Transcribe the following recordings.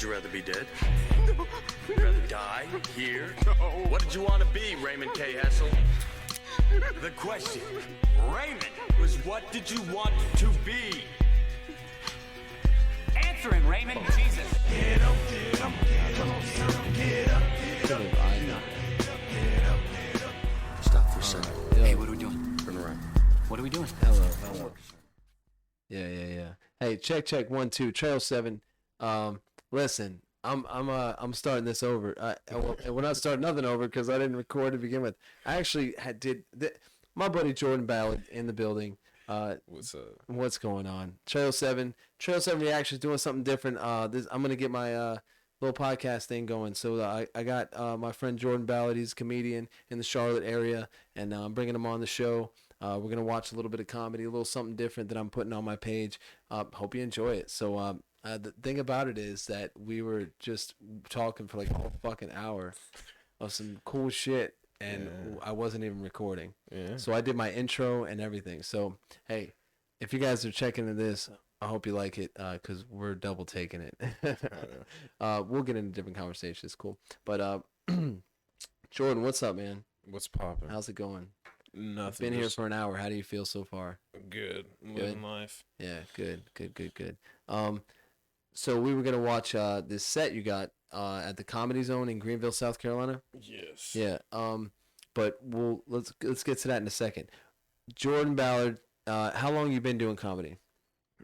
Would you rather be dead? Would you rather die here? What did you want to be, Raymond K. Hessel? The question, Raymond, was what did you want to be? Answering, Raymond. Jesus. Get up, get up, get up, get up, get up, get up. Stop for a second. Hey, what are we doing? Turn around. What are we doing? Hello. Yeah. Hey, check 1 2 Tre07. Listen, I'm starting this over. We're not starting nothing over because I didn't record to begin with. I actually my buddy Jordan Ballard in the building. What's up? What's going on? Tre07 Reactions doing something different. I'm gonna get my little podcast thing going. So I got my friend Jordan Ballard. He's a comedian in the Charlotte area, and I'm bringing him on the show. We're gonna watch a little bit of comedy, a little something different that I'm putting on my page. Hope you enjoy it. So the thing about it is that we were just talking for like a whole fucking hour of some cool shit, and I wasn't even recording. Yeah. So I did my intro and everything. So hey, if you guys are checking into this, I hope you like it because we're double taking it. We'll get into different conversations. Cool. But Jordan, what's up, man? What's popping? How's it going? Nothing. Been here for an hour. How do you feel so far? Good. Living life. Yeah, good. So we were gonna watch this set you got at the Comedy Zone in Greenville, South Carolina. Yes. Yeah. But let's get to that in a second. Jordan Ballard, how long you been doing comedy?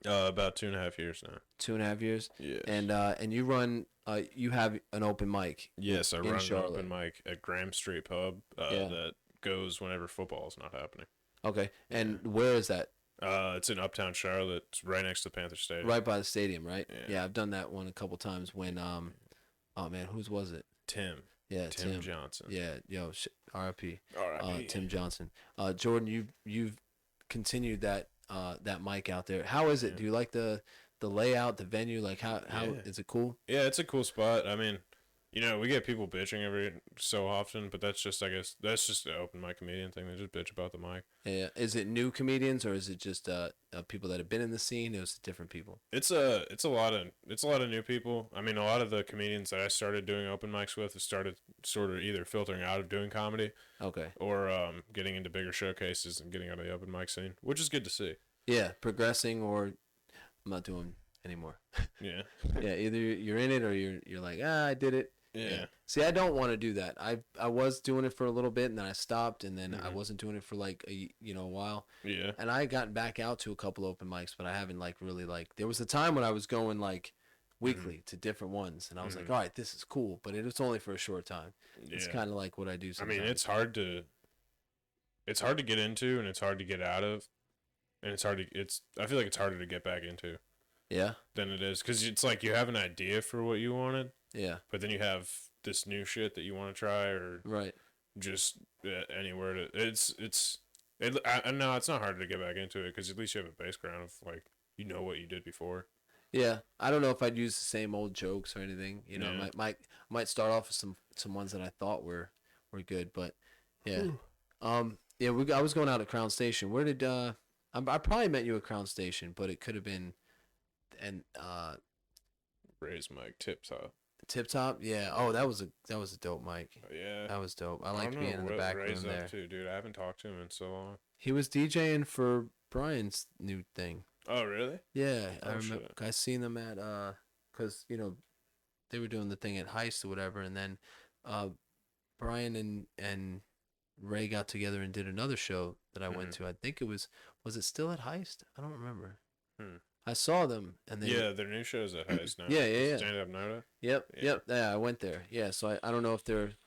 About 2.5 years now. 2.5 years. Yes. And you run. You have an open mic. Yes, I run Charlotte. an open mic at Graham Street Pub. That goes whenever football is not happening. Okay. And where is that? It's in Uptown Charlotte. It's right next to Panther Stadium. Right by the stadium, right? Yeah. I've done that one a couple times when oh man, whose was it? Tim. Yeah, Tim Johnson. Yeah, R.I.P. R.I.P. Tim Johnson. Jordan, you've continued that mic out there. How is it? Yeah. Do you like the layout, the venue? Like how is it cool? Yeah, it's a cool spot. I mean, we get people bitching every so often, but that's just, I guess, that's just the open mic comedian thing. They just bitch about the mic. Yeah. Is it new comedians or is it just people that have been in the scene? Or is it different people? It's a lot of new people. I mean, a lot of the comedians that I started doing open mics with have started sort of either filtering out of doing comedy, okay, or getting into bigger showcases and getting out of the open mic scene, which is good to see. Yeah, progressing, or I'm not doing anymore. Yeah. Yeah, either you're in it or you're like, I did it. Yeah. See, I don't want to do that. I was doing it for a little bit and then I stopped, and then I wasn't doing it for like a while. Yeah. And I got back out to a couple open mics, but I haven't like really like. There was a time when I was going like weekly to different ones, and I was like, all right, this is cool, but it was only for a short time. Yeah. It's kind of like what I do sometimes. I mean, it's hard to get into, and it's hard to get out of, and I feel like it's harder to get back into. Yeah. Than it is, because it's like you have an idea for what you wanted. Yeah. But then you have this new shit that you want to try, or right. Just anywhere to. I know it's not hard to get back into it because at least you have a base ground of like what you did before. Yeah, I don't know if I'd use the same old jokes or anything. Yeah. Might start off with some ones that I thought were good, but yeah. I was going out at Crown Station. Where did I probably met you at Crown Station, but it could have been Ray's mic, Tip Top. Tip Top, yeah. Oh, that was a dope mic. Yeah, that was dope. I liked being in the back room there. Up to, dude. I haven't talked to him in so long. He was DJing for Brian's new thing. Oh, really? Yeah, I remember. Shit. I seen them at because they were doing the thing at Heist or whatever, and then Brian and Ray got together and did another show that I went to. I think it was it still at Heist? I don't remember. I saw them, and they their new show's at Heist now. Yeah. Stand Up Noda. Yep. Yeah, I went there. Yeah, so I don't know if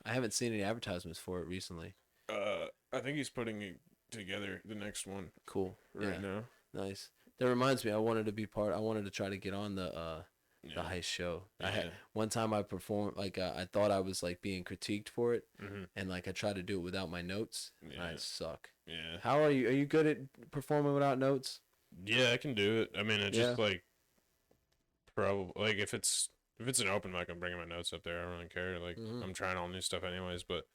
I haven't seen any advertisements for it recently. I think he's putting together the next one. Cool. Right now. Nice. That reminds me, I wanted to try to get on the Heist show. Yeah. One time I performed, like I thought I was like being critiqued for it, and like I tried to do it without my notes, and I suck. Yeah. How are you? Are you good at performing without notes? Yeah, I can do it. I mean, it's just like probably like if it's an open mic, I'm bringing my notes up there. I don't really care. Like I'm trying all new stuff anyways. But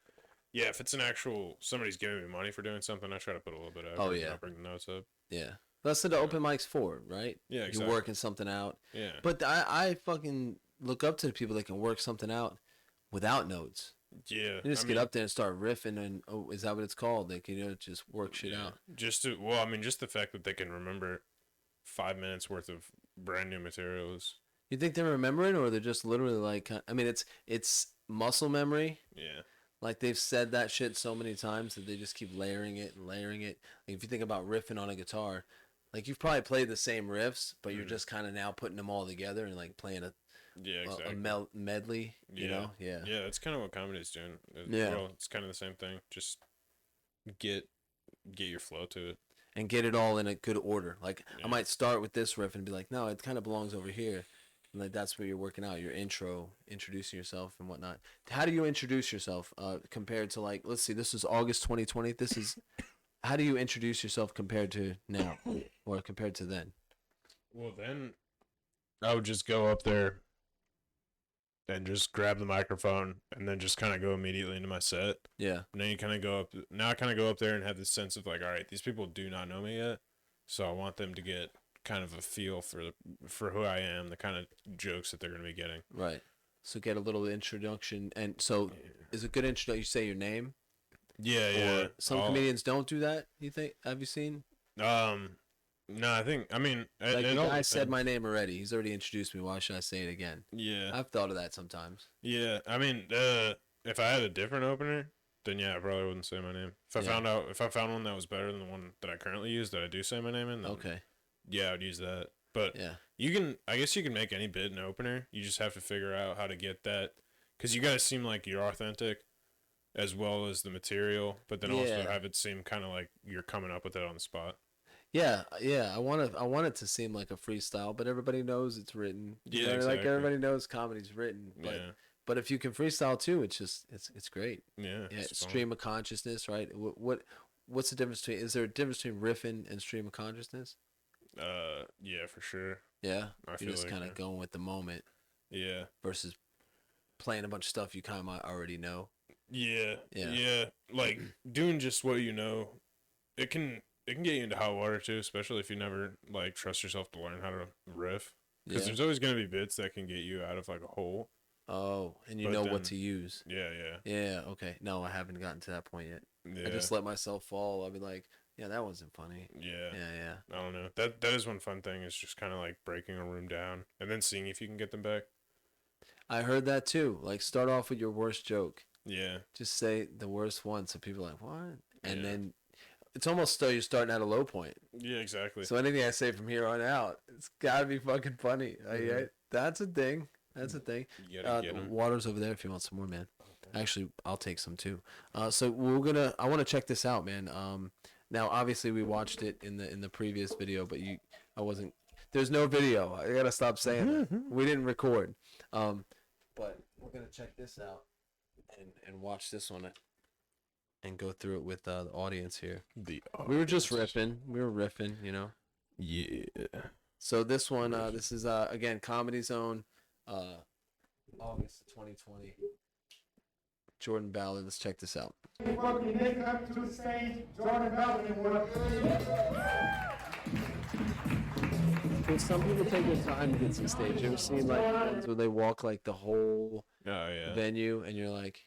yeah, if it's an actual somebody's giving me money for doing something, I try to put a little bit of effort. Oh yeah. I'll bring the notes up. Yeah. That's what the open mic's for, right? Yeah, exactly. You're working something out. Yeah. But I fucking look up to the people that can work something out without notes. Yeah. You just get up there and start riffing, and is that what it's called? Like, just work shit out. Just the fact that they can remember 5 minutes worth of brand new materials. You think they're remembering, or they're just literally like? I mean, it's muscle memory. Yeah. Like, they've said that shit so many times that they just keep layering it and layering it. Like, if you think about riffing on a guitar, like, you've probably played the same riffs, but you're just kind of now putting them all together and like playing a medley. You know? Yeah. Yeah, that's kind of what comedy's doing. Well, it's kind of the same thing. Just get your flow to it. And get it all in a good order. Like, I might start with this riff and be like, no, it kind of belongs over here. And like, that's where you're working out your intro, introducing yourself and whatnot. How do you introduce yourself compared to, like, let's see, this is August 2020. How do you introduce yourself compared to now or compared to then? Well, then I would just go up there and just grab the microphone and then just kind of go immediately into my set. Yeah. And then you kind of go up. Now I kind of go up there and have this sense of like, all right, these people do not know me yet, so I want them to get kind of a feel for who I am, the kind of jokes that they're going to be getting. Right. So get a little introduction. And so is a good introduction, you say your name? Yeah, yeah. Some comedians don't do that, you think? Have you seen? No, I mean, like, the guy said my name already. He's already introduced me. Why should I say it again? Yeah. I've thought of that sometimes. Yeah. I mean, if I had a different opener, then yeah, I probably wouldn't say my name. If I found one that was better than the one that I currently use that I do say my name in, then okay. Yeah, I would use that. But I guess you can make any bit an opener. You just have to figure out how to get that, because you got to seem like you're authentic as well as the material, but then also have it seem kind of like you're coming up with it on the spot. Yeah. I want it to seem like a freestyle, but everybody knows it's written. Yeah, exactly. Like, everybody knows comedy's written. But if you can freestyle too, it's great. Yeah. Stream of consciousness, right? What's the difference between? Is there a difference between riffing and stream of consciousness? Yeah, for sure. Yeah, you're just kind of going with the moment. Yeah. Versus playing a bunch of stuff you kind of already know. Yeah. Like, doing just what you know, it can get you into hot water too, especially if you never like trust yourself to learn how to riff. Because there's always gonna be bits that can get you out of like a hole. Oh, and you know what to use. Yeah. Okay. No, I haven't gotten to that point yet. Yeah. I just let myself fall. I'll be like, yeah, that wasn't funny. Yeah. I don't know. That is one fun thing, is just kind of like breaking a room down and then seeing if you can get them back. I heard that too. Like, start off with your worst joke. Yeah. Just say the worst one, so people are like, what? And then it's almost though you're starting at a low point. Yeah, exactly. So anything I say from here on out, it's gotta be fucking funny. That's a thing. You gotta get 'em. Water's over there if you want some more, man. Okay. Actually, I'll take some too. So I want to check this out, man. Now obviously we watched it in the previous video, but there's no video. I gotta stop saying that. We didn't record. But we're gonna check this out and watch this one and go through it with the audience here. We were just riffing. You know. Yeah. So this one, this is again Comedy Zone, August 2020. Jordan Ballard. Let's check this out. Welcome next up to the stage, Jordan Ballard. Some people take their time to get to the stage. You ever seen like ones where they walk like the whole venue, and you're like,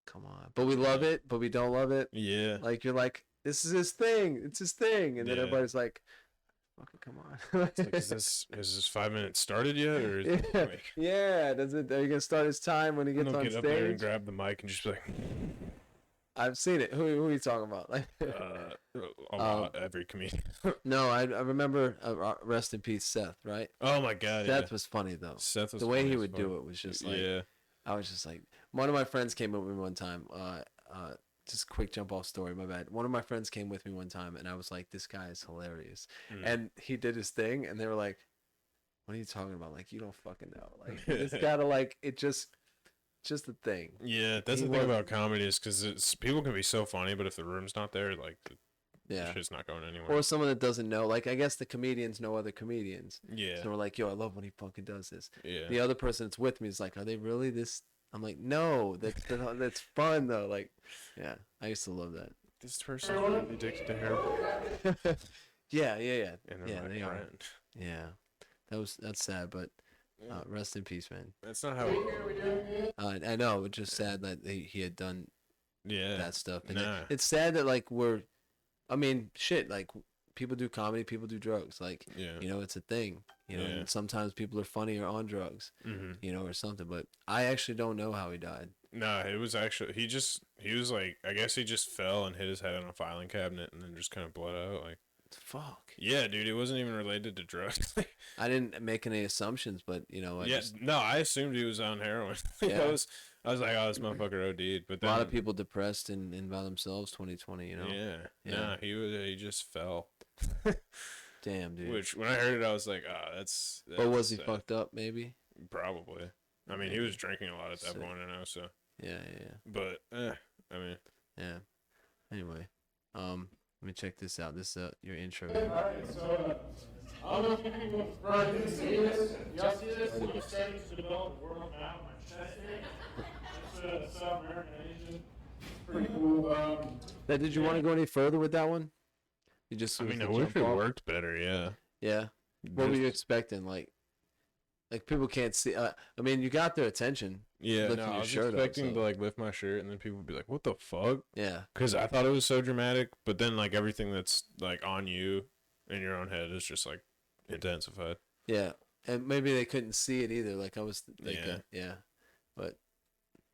come on. But we love it, but we don't love it. Yeah. Like, you're like, this is his thing. It's his thing. And then everybody's like, fucking come on. It's like, has this 5 minutes started yet? Or is it like, are you gonna start his time when he gets on get stage? Up there and grab the mic and just be like, I've seen it. Who are you talking about? Like, every comedian. No, I remember rest in peace, Seth. Right? Oh my god, Seth was funny though. Seth was the way he would do it was just like, I was just like, one of my friends came with me one time. Just quick jump off story, my bad. One of my friends came with me one time, and I was like, this guy is hilarious. And he did his thing, and they were like, what are you talking about? Like, you don't fucking know. Like, it's gotta, like, it just a thing. Yeah, that's the thing about comedy, is because people can be so funny, but if the room's not there, like, the shit's not going anywhere. Or someone that doesn't know. Like, I guess the comedians know other comedians. Yeah. So we're like, yo, I love when he fucking does this. Yeah. The other person that's with me is like, are they really this? I'm like, no, that's fun though. Like, yeah, I used to love that. This person's really addicted to heroin. Yeah. And Yeah, they are. friend. Yeah, that's sad, but Rest in peace, man. That's not how. I know, it's just sad that he had done that stuff. And it's sad that like shit, like people do comedy, people do drugs. Like, you know, it's a thing. You know, and sometimes people are funny or on drugs, you know, or something. But I actually don't know how he died. No, it was actually he was like, I guess he just fell and hit his head on a filing cabinet and then just kind of bled out. Like, fuck. Yeah, dude, it wasn't even related to drugs. I didn't make any assumptions, but you know, I assumed he was on heroin. Yeah. I was like, oh, this motherfucker OD'd. But then, a lot of people depressed and by themselves. 2020, you know. Yeah. Nah, he just fell. Damn, dude. Which when I heard it, I was like, that's or was he fucked up? Maybe. Probably. I mean, he was drinking a lot at that point, I know. So. Yeah. But I mean. Yeah. Anyway, let me check this out. This is your intro. Alright, so I don't know if you people didn't see this. Y'all see this? I'm starting to develop a world map on my chest here. It's South American Asian. Pretty cool. Did you want to go any further with that one? You just. I mean, I wish it worked better. Yeah. Yeah. What were you expecting? Like people can't see. I mean, you got their attention. Yeah, no, I was expecting to like lift my shirt and then people would be like, "What the fuck?" Yeah, because I thought it was so dramatic, but then like everything that's like on you in your own head is just like intensified. Yeah, and maybe they couldn't see it either. Like I was, like, but.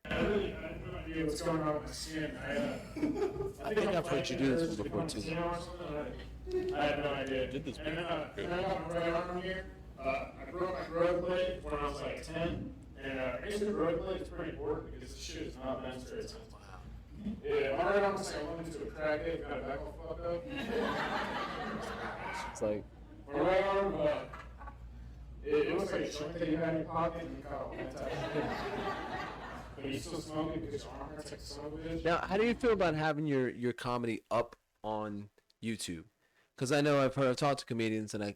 I have no idea what's going on with my skin. I think I've heard you do this before too. I have no idea. Did this? And I got my right arm here. I broke my road blade when I was like 10. And actually, the road blade is pretty important because the shit is not bent straight. Wow. Yeah, my right arm was like I went into a crack it, got it back all fucked up. It's like. My right arm, it was like a joint that you had in your pocket and you got all that type of shit. But you still smoke it because your arm hurts like son of a bitch. Now, how do you feel about having your comedy up on YouTube? Because I know I've talked to comedians and I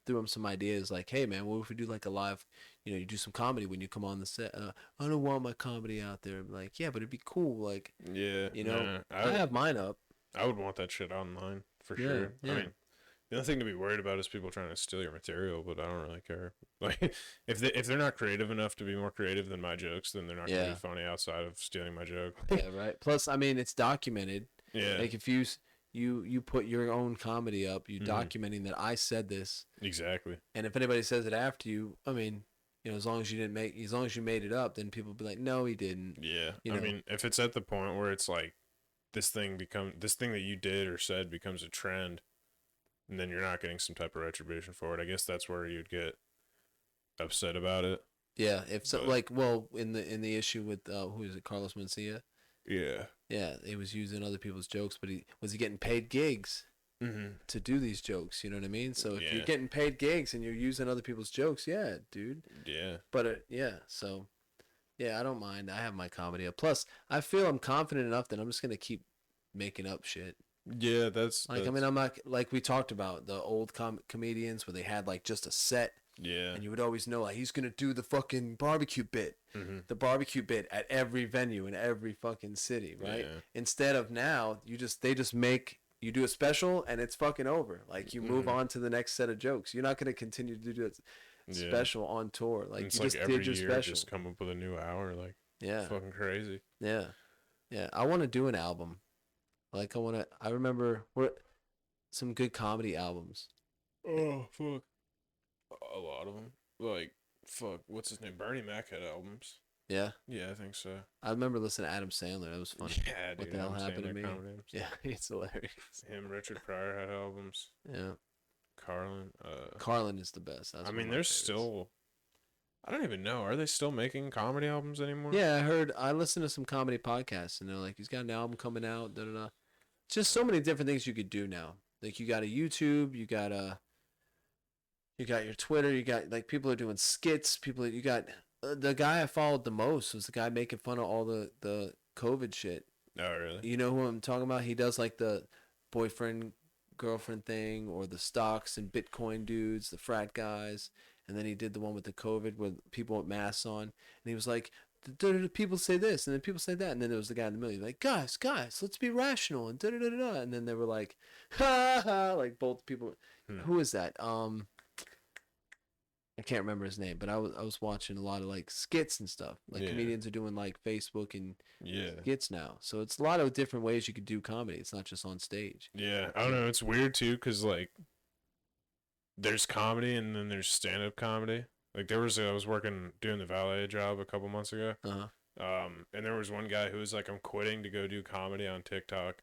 threw them some ideas like, hey man, what if we do like a live, you know, you do some comedy when you come on the set. I don't want my comedy out there. I'm like, yeah, but it'd be cool. Like, yeah, you know, I have mine up. I would want that shit online for sure. Yeah. I mean, the only thing to be worried about is people trying to steal your material, but I don't really care. Like, if they're not creative enough to be more creative than my jokes, then they're not gonna be funny outside of stealing my joke. Yeah, right. Plus, I mean, it's documented. Yeah. Like if you put your own comedy up, you documenting that I said this. Exactly. And if anybody says it after you, I mean, you know, as long as you made it up, then people will be like, no, he didn't. Yeah. You know? I mean, if it's at the point where it's like this thing that you did or said becomes a trend, and then you're not getting some type of retribution for it, I guess that's where you'd get upset about it. Yeah. If so, like, well, in the issue with who is it, Carlos Mencia? Yeah. Yeah, he was using other people's jokes, but was he getting paid gigs to do these jokes? You know what I mean? So if you're getting paid gigs and you're using other people's jokes, yeah, dude. Yeah. But so yeah, I don't mind. I have my comedy up. Plus, I feel I'm confident enough that I'm just gonna keep making up shit. Yeah, that's I mean, I'm not like we talked about the old comedians where they had like just a set. Yeah. And you would always know like he's gonna do the fucking barbecue bit. The barbecue bit at every venue in every fucking city, right? Yeah. Instead of now, you do a special and it's fucking over. Like you move on to the next set of jokes. You're not gonna continue to do it special on tour. Like you just did your special. Just come up with a new hour, like fucking crazy. Yeah. I want to do an album. Like I remember some good comedy albums. Oh fuck, a lot of them. Like. Fuck, what's his name? Bernie Mac had albums. Yeah? Yeah, I think so. I remember listening to Adam Sandler. That was funny. Yeah, dude. What the hell happened to me? Comedy. Yeah, it's hilarious. Him, Richard Pryor had albums. Yeah. Carlin is the best. I mean, there's still... I don't even know. Are they still making comedy albums anymore? Yeah, I listened to some comedy podcasts, and they're like, he's got an album coming out, da-da-da. It's just so many different things you could do now. Like, you got a YouTube, you got your Twitter, you got, like, people are doing skits, you got, the guy I followed the most was the guy making fun of all the COVID shit. Oh, really? You know who I'm talking about? He does, like, the boyfriend, girlfriend thing, or the stocks and Bitcoin dudes, the frat guys, and then he did the one with the COVID with people with masks on, and he was like, people say this, and then people say that, and then there was the guy in the middle, he's like, guys, let's be rational, and da-da-da-da-da, and then they were like, ha ha, like both people, who is that? I can't remember his name, but I was watching a lot of like skits and stuff. Like comedians are doing like Facebook and skits now, so it's a lot of different ways you could do comedy. It's not just on stage. Yeah, I don't know. It's weird too, because like there's comedy and then there's stand-up comedy. Like I was doing the valet job a couple months ago. And there was one guy who was like, I'm quitting to go do comedy on TikTok.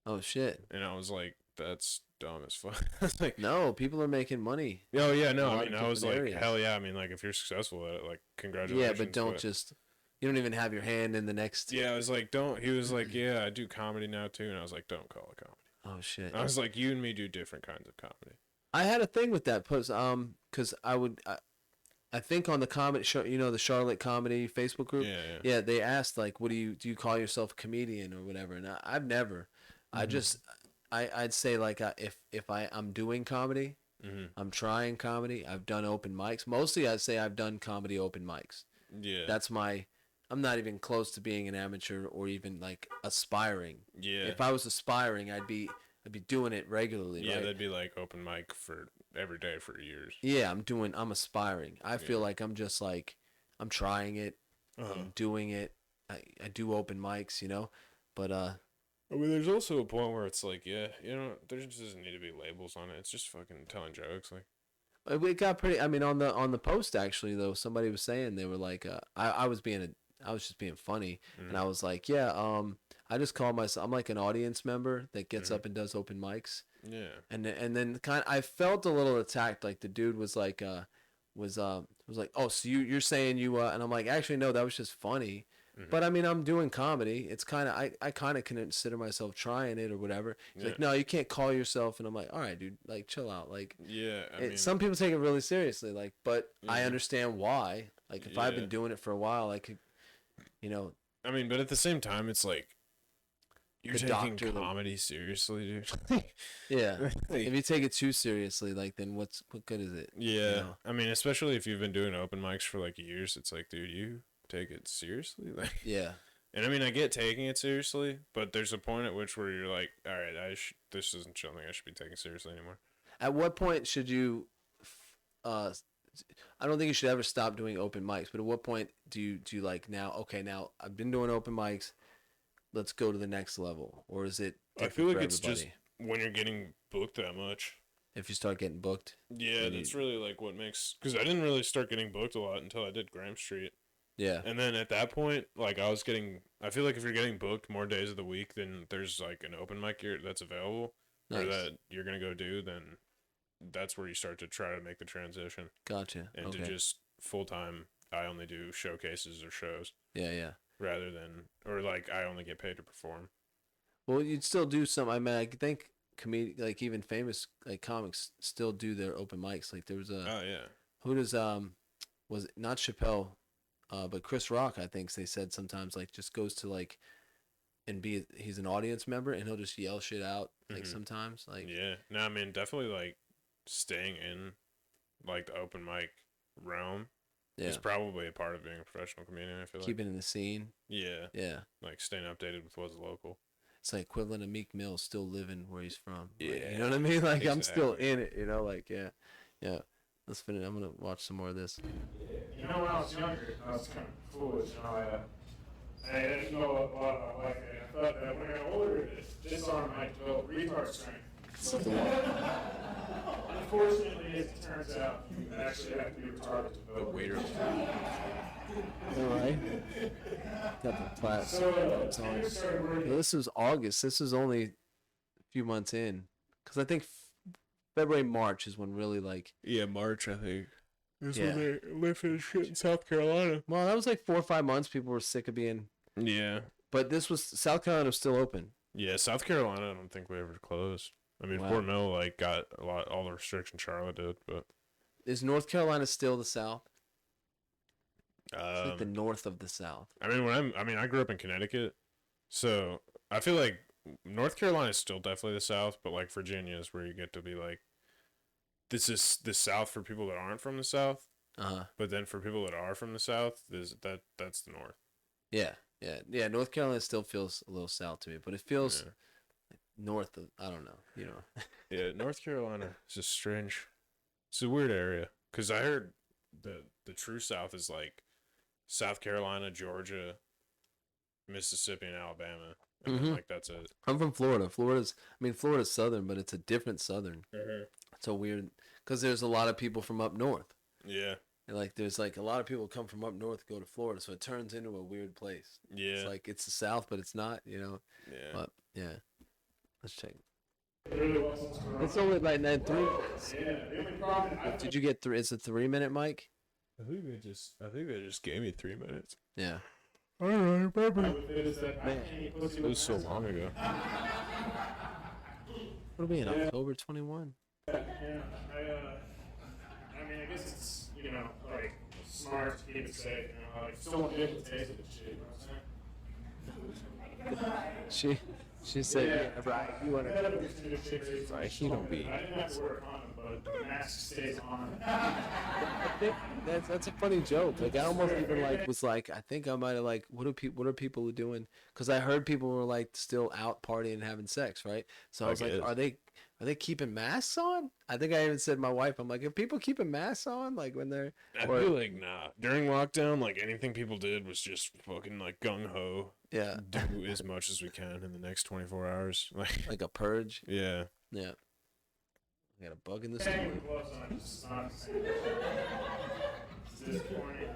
Oh shit. And I was like, that's dumb as fuck. Like, no, people are making money. Oh yeah, no, I mean, I was like, hell yeah. I mean, like if you're successful at it, like congratulations. Yeah, but don't just, you don't even have your hand in the next. Yeah, I was like, don't. He was like, yeah, I do comedy now too. And I was like, don't call it comedy. Oh shit. I was like, you and me do different kinds of comedy. I had a thing with that post, because I think on the comedy show, you know, the Charlotte Comedy Facebook group. Yeah. They asked like, "What do you call yourself a comedian or whatever?" And I've never. I'd say like if I'm doing comedy, I'm trying comedy. I've done open mics. Mostly, I'd say I've done comedy open mics. Yeah. That's my. I'm not even close to being an amateur or even like aspiring. Yeah. If I was aspiring, I'd be doing it regularly. Yeah, right? that'd be like open mic for every day for years. Yeah, I'm aspiring. I feel like I'm just like, I'm trying it, I'm doing it. I do open mics, you know, but I mean, there's also a point where it's like, yeah, you know, there just doesn't need to be labels on it. It's just fucking telling jokes, like. It got pretty. I mean, on the post actually though, somebody was saying they were like, I was just being funny, and I was like, yeah, I just call myself, I'm like an audience member that gets up and does open mics. Yeah. And then I felt a little attacked. Like the dude was like, was like, oh, so you're saying you, and I'm like, actually, no, that was just funny. But I mean, I'm doing comedy. It's kind of, I kind of consider myself trying it or whatever. He's like, no, you can't call yourself. And I'm like, all right, dude, like chill out. Like, yeah, I mean, some people take it really seriously. Like, but I understand why. Like if I've been doing it for a while, I could, you know, I mean, but at the same time, it's like, you're taking comedy seriously, dude. Yeah. If you take it too seriously, like, then what good is it? Yeah. You know? I mean, especially if you've been doing open mics for like years, it's like, dude, you take it seriously? Like, yeah. And I mean, I get taking it seriously, but there's a point at which where you're like, all right, this isn't something I should be taking seriously anymore. At what point should you, I don't think you should ever stop doing open mics, but at what point do you like, now, okay, now I've been doing open mics, let's go to the next level? Or is it I feel like it's just when you're getting booked that much. If you start getting booked? Yeah, that's really like what makes, because I didn't really start getting booked a lot until I did Graham Street. Yeah. And then at that point, like I feel like if you're getting booked more days of the week, then there's like an open mic that's available or that you're going to go do, then that's where you start to try to make the transition. Gotcha. And to just full-time, I only do showcases or shows. Yeah, yeah. Rather than, or like I only get paid to perform. Well, you'd still do some. I mean, I think like even famous like comics still do their open mics. Like there was who does was it not Chappelle, but Chris Rock, I think they said sometimes like just goes to like and he's an audience member and he'll just yell shit out like sometimes like. Yeah, no, I mean definitely like staying in like the open mic realm. Yeah. It's probably a part of being a professional comedian, I feel like. Keeping in the scene. Yeah. Yeah. Like staying updated with what's local. It's like equivalent of Meek Mill still living where he's from. Yeah. Like, you know what I mean? Like, exactly. I'm still in it, you know? Like, yeah. Yeah. Let's finish. I'm going to watch some more of this. You know, when I was younger, I was kind of foolish. You know, I didn't know a lot about life. I thought that when I got older, this arm might develop retard strength. Unfortunately, as it turns out, you actually have to be retarded to vote. Waiter. All right. Got the class. This was August. This was only a few months in. Because I think February, March is when really like. Yeah, March, I think. This when they lifted shit in South Carolina. Well, that was like 4 or 5 months. People were sick of being. Yeah. But this was. South Carolina was still open. Yeah, South Carolina, I don't think we ever closed. I mean, Fort Mill like got all the restrictions Charlotte did, but is North Carolina still the South? It's like the north of the South. I mean, I grew up in Connecticut, so I feel like North Carolina is still definitely the South, but like Virginia is where you get to be like, this is the South for people that aren't from the South. But then for people that are from the South, that's the North. Yeah, yeah, yeah. North Carolina still feels a little South to me, but it feels. Yeah. North of, I don't know, you know. Yeah, North Carolina is just strange. It's a weird area because I heard the true South is like South Carolina, Georgia, Mississippi, and Alabama. And then, like that's it. I'm from Florida. Florida's southern, but it's a different southern. It's a weird because there's a lot of people from up north. Yeah. And like there's like a lot of people come from up north go to Florida, so it turns into a weird place. Yeah. It's like it's the South, but it's not. Yeah. But yeah, let's check. It really wasn't strong. It's only like 3 minutes. Yeah, the only problem. Did you get 3? It's a 3-minute mic. I think they just gave me 3 minutes. Yeah. All right, It was so long ago. What are we in October 21? Yeah, I mean, I guess it's, like, smart to keep it safe, like, still want to be able to taste it and shit, you know what I'm saying? She said, yeah, right. You want to? Right, he don't be. I didn't have to wear a condom, but the mask stays on. That's a funny joke. Like I almost even was like I think I might have like what are people doing? Because I heard people were like still out partying and having sex, right? So I was like, are they keeping masks on? I think I even said to my wife, I'm like, are people keeping masks on like when they're? I feel like nah. During lockdown, like anything people did was just fucking like gung ho. Yeah. Do as much as we can in the next 24 hours. Like a purge. Yeah. Yeah. I got a bug in the store. Hanging gloves on is just not the same. It's disappointing.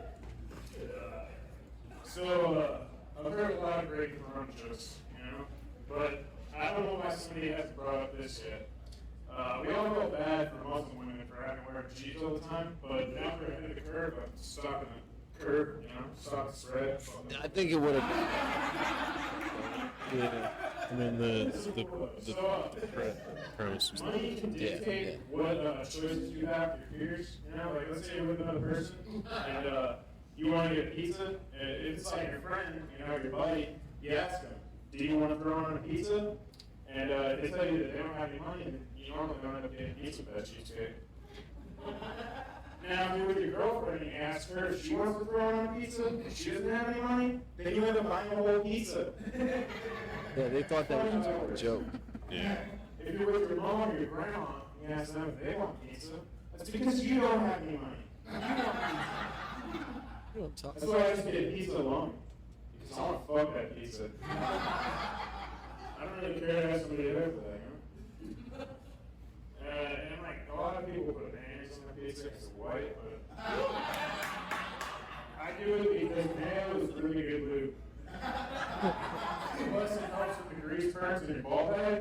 So, I've heard a lot of great corona jokes, but I don't know why somebody hasn't brought up this yet. We all feel bad for Muslim women for having to wear jeans all the time, but now we're ahead of the curve of stopping the curve, stop the spread. I think it would have been. Yeah. I mean the premise was Money can dictate what choices you have for your peers. Like let's say you're with another person and you want to get pizza. If it's like your friend, your buddy, you ask them, do you want to throw on a pizza? And if they tell you that they don't have any money, then you normally don't end up getting pizza with that cheesecake. Now, if you're with your girlfriend and you ask her if she wants to throw on a pizza and she doesn't have any money, then you end up buying a whole pizza. Yeah, they thought that was a joke. Yeah. If you're with your mom or your grandma and you ask them if they want pizza, that's because you don't have any money. You want pizza. That's why I just get pizza alone. Because I want to fuck that pizza. I don't really care to have somebody there for that, and like a lot of people put mayonnaise on my pizza because it's white, but I do it because mayo is really good lube. Plus, it helps with the grease burns in your ball bag.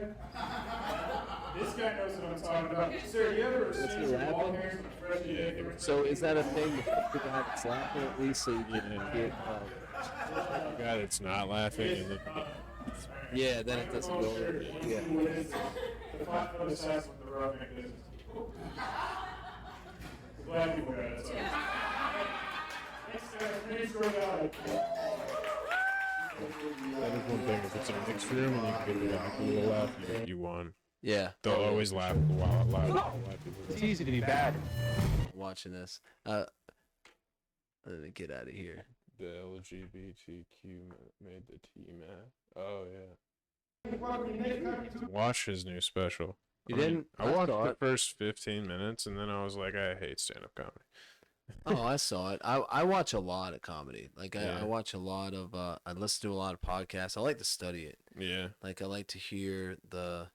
This guy knows what I'm talking about. Sir, you ever seen your ball hairs on a fresh dick? So is that a thing? People have it slapping at least so you can get. God, it's not laughing. Yeah, then it doesn't go over. Yeah. The 5-foot assassin with the roughneck business. Glad people got it. Thanks, guys. Thanks for that. That is one thing. If it's in a mixed room and you can get a little laugh, you won. Yeah. They'll always laugh while loud. It's easy to be bad. Watching this. Let me get out of here. The LGBTQ made the T mad. Oh yeah. Watch his new special. You didn't? I watched the first 15 minutes and then I was like, I hate stand-up comedy. Oh, I saw it. I watch a lot of comedy. Like I watch a lot of. I listen to a lot of podcasts. I like to study it. Yeah. Like I like to hear the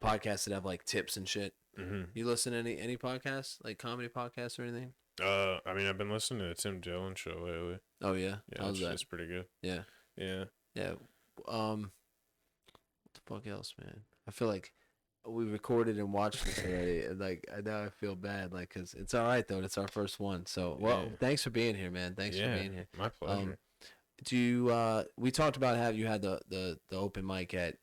podcasts that have like tips and shit. Mm-hmm. You listen to any podcasts, like comedy podcasts or anything? I mean, I've been listening to the Tim Dillon show lately. Oh yeah. Yeah, How's that? It's pretty good. Yeah. Yeah. Yeah. What the fuck else, man? I feel like we recorded and watched this already. And like now I feel bad, like, cause it's all right though. It's our first one. So thanks for being here, man. Thanks for being here. My pleasure. Do you? We talked about how you had the open mic at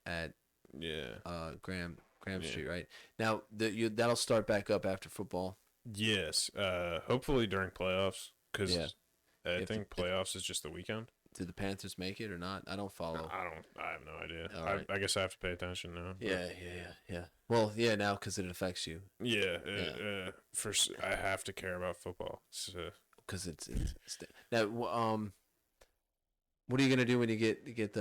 Graham Street, right? Now that'll start back up after football. Yes. Hopefully during playoffs, because I think playoffs is just the weekend. Did the Panthers make it or not? I don't follow. I have no idea. Right. I guess I have to pay attention now. Yeah. Well, yeah, now because it affects you. Yeah. First, I have to care about football. Because it's now. What are you gonna do when you get it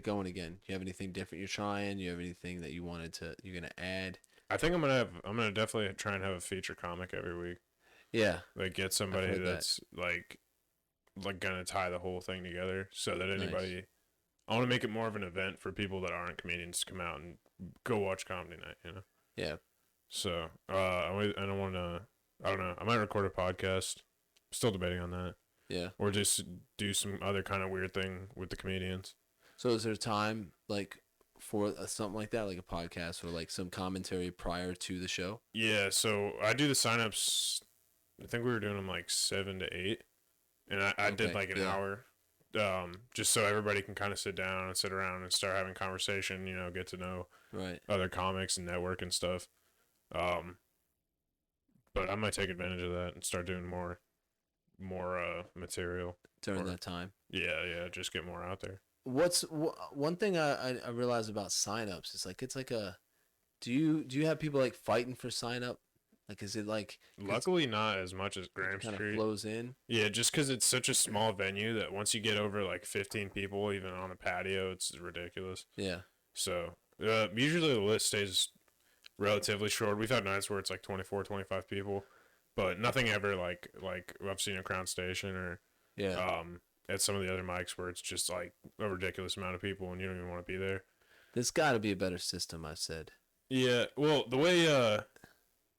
going again? Do you have anything different you're trying? Do you have anything that you're gonna add? I think I'm gonna definitely try and have a feature comic every week. Yeah. Like get somebody that's like gonna tie the whole thing together so that anybody. Nice. I want to make it more of an event for people that aren't comedians to come out and go watch comedy night. You know. Yeah. So I don't want to. I don't know. I might record a podcast. Still debating on that. Yeah. Or just do some other kind of weird thing with the comedians. So is there time like for something like that, like a podcast or like some commentary prior to the show? Yeah. So I do the signups. I think we were doing them like 7 to 8, and I did like an hour, just so everybody can kind of sit down and sit around and start having conversation. You know, get to know other comics and network and stuff. But I might take advantage of that and start doing more material during that time. Yeah, just get more out there. One thing I realize about signups is like it's like a do you have people like fighting for sign up? Like is it like luckily not as much as Graham Street kind of flows in? Yeah, just because it's such a small venue that once you get over like 15 people, even on a patio, it's ridiculous. Yeah. So usually the list stays relatively short. We've had nights where it's like 24, 25 people, but nothing ever like I've seen at Crown Station or at some of the other mics where it's just like a ridiculous amount of people and you don't even want to be there. There's got to be a better system, I've said. Yeah, well, the way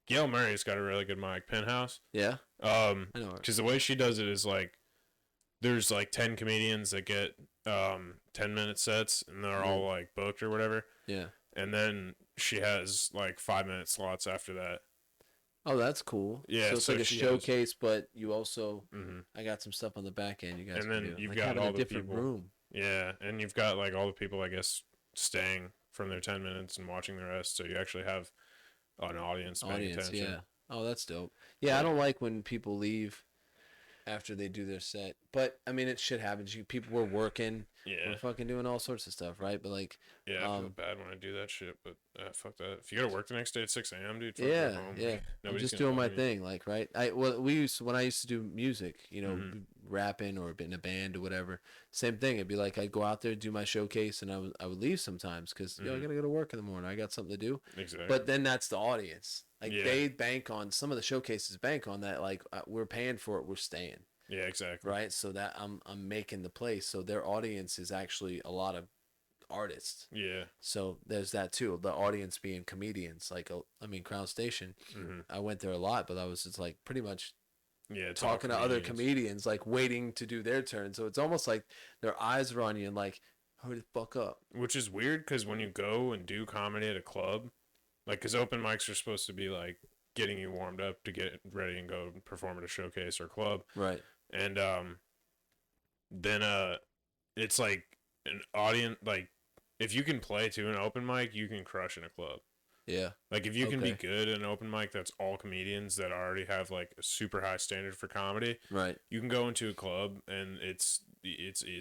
Gail Murray's got a really good mic, Penthouse. Yeah. Because the way she does it is like there's like 10 comedians that get 10-minute sets and they're all like booked or whatever. Yeah. And then she has like 5-minute slots after that. Oh, that's cool. Yeah, so it's like a showcase, but you also I got some stuff on the back end. You guys, and then can do. you've like got all a the different people. Room. Yeah, and you've got like all the people, I guess, staying from their 10 minutes and watching the rest. So you actually have an audience paying attention. Yeah. Oh, that's dope. Yeah, I don't like when people leave after they do their set, but I mean, it shit happens. People were working. Yeah. We're fucking doing all sorts of stuff, right? But like, yeah, I feel bad when I do that shit, but fuck that. If you gotta work the next day at 6 a.m., dude, fuck yeah, go home. yeah. I'm just doing my thing, like, right? When I used to do music, you know, rapping or in a band or whatever, same thing. It'd be like I'd go out there, do my showcase, and I would leave sometimes because I gotta go to work in the morning. I got something to do. Exactly. But then that's the audience. Like they bank on some of the showcases, bank on that. Like we're paying for it, we're staying. Yeah, exactly. Right, so that I'm making the place, so their audience is actually a lot of artists. Yeah. So there's that too. The audience being comedians, like I mean, Crown Station. I went there a lot, but I was just like pretty much talking to other comedians, like waiting to do their turn. So it's almost like their eyes are on you and like, hurry the fuck up. Which is weird because when you go and do comedy at a club, like, because open mics are supposed to be like getting you warmed up to get ready and go perform at a showcase or club. Right. And then it's like an audience, like if you can play to an open mic, you can crush in a club. Yeah. Like if you can be good in an open mic that's all comedians that already have like a super high standard for comedy. Right. You can go into a club and it's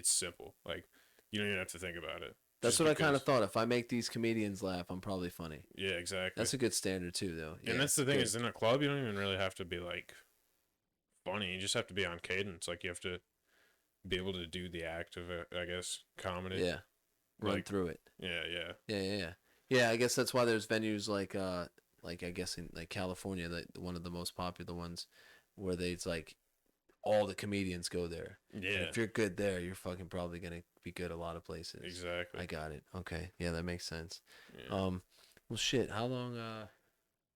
simple. Like you don't even have to think about it. That's what I kind of thought. If I make these comedians laugh, I'm probably funny. Yeah, exactly. That's a good standard too, though. And that's the thing is in a club, you don't even really have to be like funny. You just have to be on cadence. Like you have to be able to do the act of, I guess, comedy. Yeah. Run through it. Yeah. Yeah, I guess that's why there's venues like I guess in like California, one of the most popular ones, where it's like all the comedians go there. Yeah. And if you're good there, you're fucking probably gonna be good a lot of places. Exactly. I got it. Okay. Yeah, that makes sense. Yeah. Well, shit. How long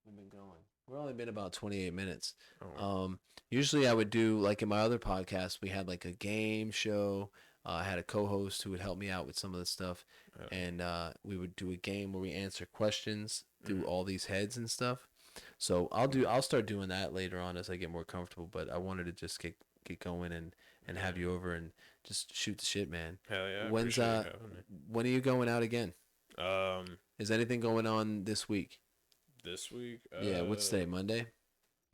we've been going? We're only been about 28 minutes. Oh. Usually I would do like in my other podcast, we had like a game show. I had a co-host who would help me out with some of the stuff, and we would do a game where we answer questions through all these heads and stuff. So I'll start doing that later on as I get more comfortable. But I wanted to just get going and have you over and just shoot the shit, man. Hell yeah. When are you going out again? Is anything going on this week? This week? Yeah, what's today? Monday?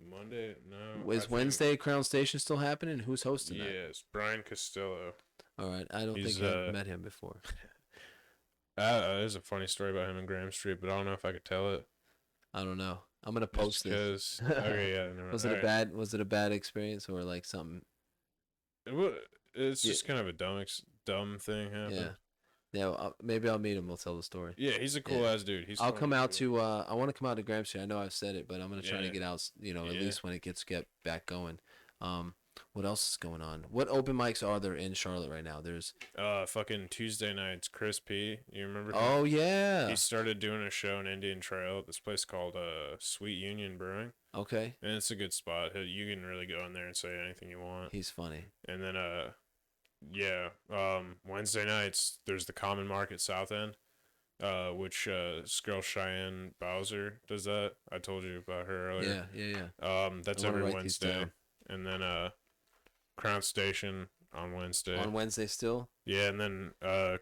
Monday? No. Is Wednesday Crown Station still happening? Who's hosting that? Yes, Brian Costello. All right. I don't think I've met him before. There's a funny story about him and Graham Street, but I don't know if I could tell it. I don't know. I'm gonna post this. Okay, yeah. No, was it a bad experience or like something? It's just kind of a dumb thing happened. Yeah, maybe I'll meet him. We'll tell the story. Yeah, he's a cool ass dude. He's I'll fun come as out shit. to. I want to come out to Graham's. I know I've said it, but I'm gonna try to Yeah. get out. At Yeah. least when it get back going. What else is going on? What open mics are there in Charlotte right now? There's. Fucking Tuesday nights, Chris P. You remember him? Oh yeah. He started doing a show in Indian Trail at this place called Sweet Union Brewing, Okay. and it's a good spot. You can really go in there and say anything you want. He's funny. And then Wednesday nights there's the Common Market South End, which this girl Cheyenne Bowser does that. I told you about her earlier. Yeah. That's I wanna every write these Wednesday. down. And then Crown Station on Wednesday. On Wednesday still. Yeah, and then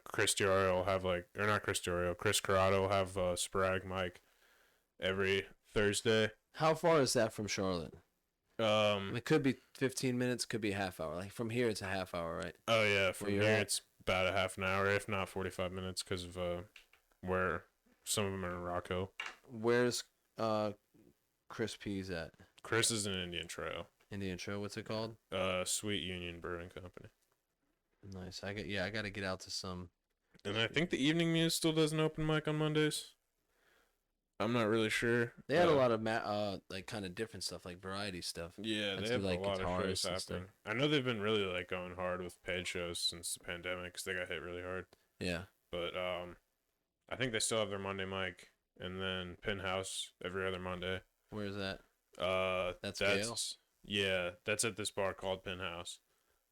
Chris Corrado will have a sporadic mic every Thursday. How far is that from Charlotte? Um It could be 15 minutes, could be a half hour. Like from here, it's a half hour, right? oh yeah, from you're here at? it's about a half an hour, if not 45 minutes, because of where some of them are in Rocco. Where's Chris P's at? Chris is in Indian Trail. Indian Trail. What's it called? Sweet Union Brewing Company. Nice. I got to get out to some. And I think the Evening Muse still does an open mic on Mondays. I'm not really sure. They had a lot of like kind of different stuff, like variety stuff. Yeah, I'd they say, have like, a lot of guitarists shows and stuff. happening. I know they've been really like going hard with paid shows since the pandemic because they got hit really hard. Yeah. But I think they still have their Monday mic, and then Penthouse every other Monday. Where is that? That's Gale? Yeah, that's at this bar called Penthouse.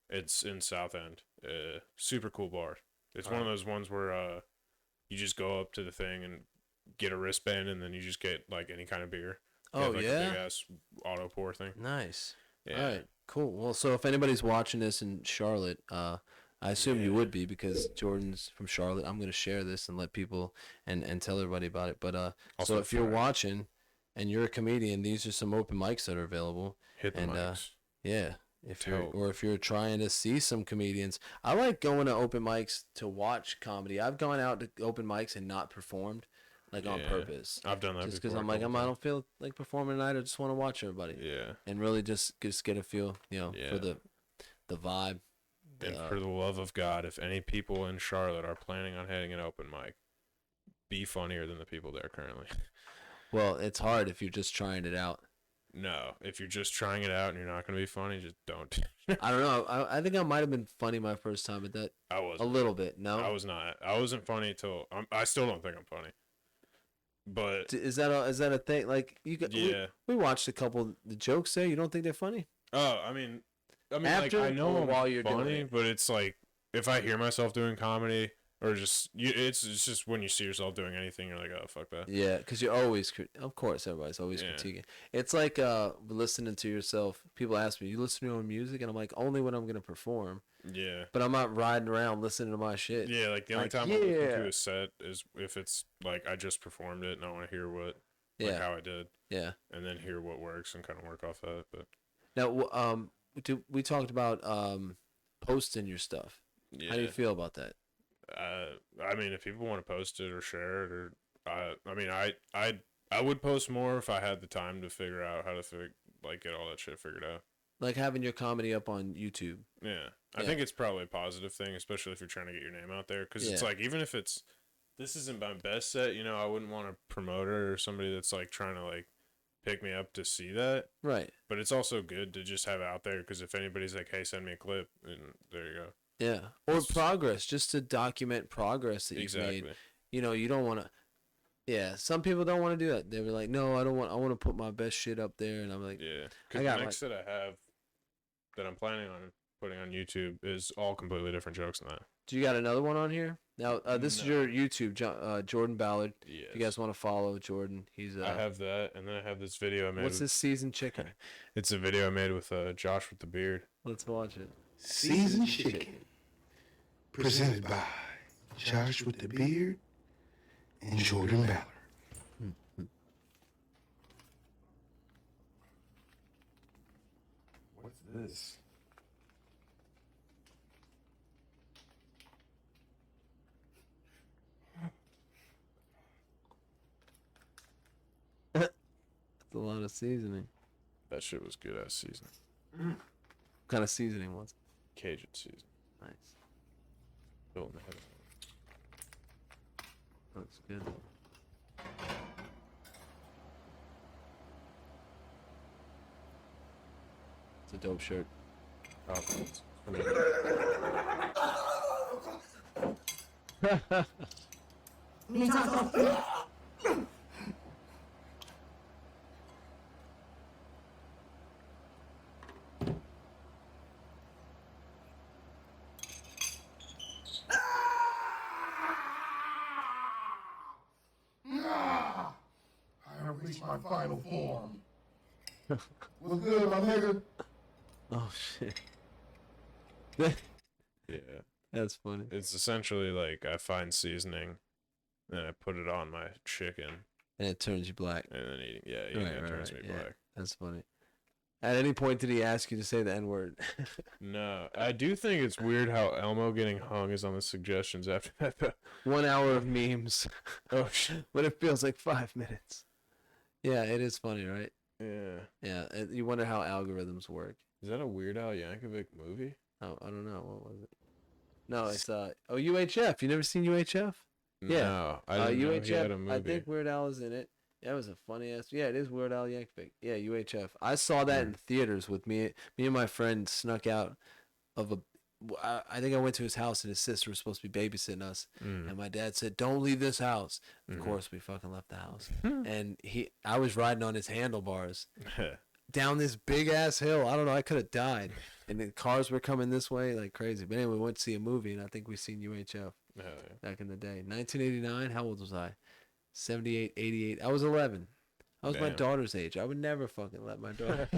It's in South End. Super cool bar. It's one of those ones where you just go up to the thing and get a wristband, and then you just get like any kind of beer. They Oh have, like, a yeah. big ass auto pour thing. Nice. Yeah. All right. Cool. Well, so if anybody's watching this in Charlotte, I assume you would be because Jordan's from Charlotte. I'm gonna share this and let people and tell everybody about it. But so Also if you're fire. watching and you're a comedian, these are some open mics that are available. Hit the And, mics. Yeah. Dope. If you're trying to see some comedians, I like going to open mics to watch comedy. I've gone out to open mics and not performed, like on Yeah. purpose, I've done that just because before I'm a like couple I don't feel like performing tonight. I just want to watch everybody, Yeah. and really just get a feel, for Yeah. the vibe. And for the love of God, if any people in Charlotte are planning on hitting an open mic, be funnier than the people there currently. Well, it's hard if you're just trying it out. No, if you're just trying it out and you're not going to be funny, just don't. I don't know. I think I might have been funny my first time, but that I a wasn't. little bit. No, I was not. I wasn't funny till. I still don't think I'm funny. But Is that a thing? Like yeah. we watched a couple of the jokes there. You don't think they're funny? I mean, After like, I know or I'm while you're doing funny, it? but it's like if I hear myself doing comedy or it's just when you see yourself doing anything, you're like, oh fuck that. Yeah, because you're always, of course, everybody's always Yeah. critiquing. It's like listening to yourself. People ask me, "You listen to your own music?" And I'm like, "Only when I'm gonna perform." Yeah. But I'm not riding around listening to my shit. Yeah, like the only Like, time I listen yeah. to a set is if it's like I just performed it and I want to hear Yeah. how I did, Yeah. and then hear what works and kind of work off that. But Now, we talked about posting your stuff. yeah, How do you feel about that? I mean, if people want to post it or share it, or I mean, I would post more if I had the time to figure out how to get all that shit figured out. Like having your comedy up on YouTube. Yeah, I Yeah. think it's probably a positive thing, especially if you're trying to get your name out there. Because it's Yeah. like, even if this isn't my best set, I wouldn't want a promoter or somebody that's like trying to like pick me up to see that. Right. But it's also good to just have it out there, because if anybody's like, hey, send me a clip, and there you go. Yeah. Or progress, just to document progress that you've Exactly. made. You don't want to. Yeah, some people don't want to do that. They were like, "No, I don't want. I want to put my best shit up there." And I'm like, Yeah. I Because got the next set I have that I'm planning on putting on YouTube is all completely different jokes than that. "Do you got another one on here?" Now, this is No. your YouTube, Jordan Ballard. Yes. If you guys want to follow Jordan, he's I have that, and then I have this video I made. what's this seasoned chicken? It's a video I made with Josh with the beard. Let's watch it. Seasoned Chicken, presented by Josh with the Beard and Jordan Ballard. What's this? That's a lot of seasoning. That shit was good ass season. What kind of seasoning was it? Cajun season. Nice. Built in the head. Looks good. It's a dope shirt. Oh, thanks. I have reached my final form. What's good, my nigga? Oh shit. Yeah. That's funny. It's essentially like I find seasoning, then I put it on my chicken, And it turns you black. and then eating it turns me Yeah, black. that's funny. At any point did he ask you to say the N-word? No, I do think it's weird how Elmo getting hung is on the suggestions after that, though. 1 hour of memes. Oh, shit. But it feels like 5 minutes. Yeah, it is funny, right? Yeah. Yeah, you wonder how algorithms work. Is that a Weird Al Yankovic movie? Oh, I don't know. What was it? No, it's UHF. You never seen UHF? Yeah. No, I didn't know he had a UHF. movie. I think Weird Al is in it. That was a funny ass. Yeah, it is Weird Al Yankovic. Yeah, UHF. I saw that in theaters with me. Me and my friend snuck out of a. I think I went to his house and his sister was supposed to be babysitting us, and my dad said, "Don't leave this house." Of course, we fucking left the house, and I was riding on his handlebars down this big ass hill. I don't know. I could have died, and the cars were coming this way like crazy. But anyway, we went to see a movie, and I think we seen UHF back in the day. 1989. How old was I? 78, 88. I was 11. I was my Damn. daughter's age. I would never fucking let my daughter.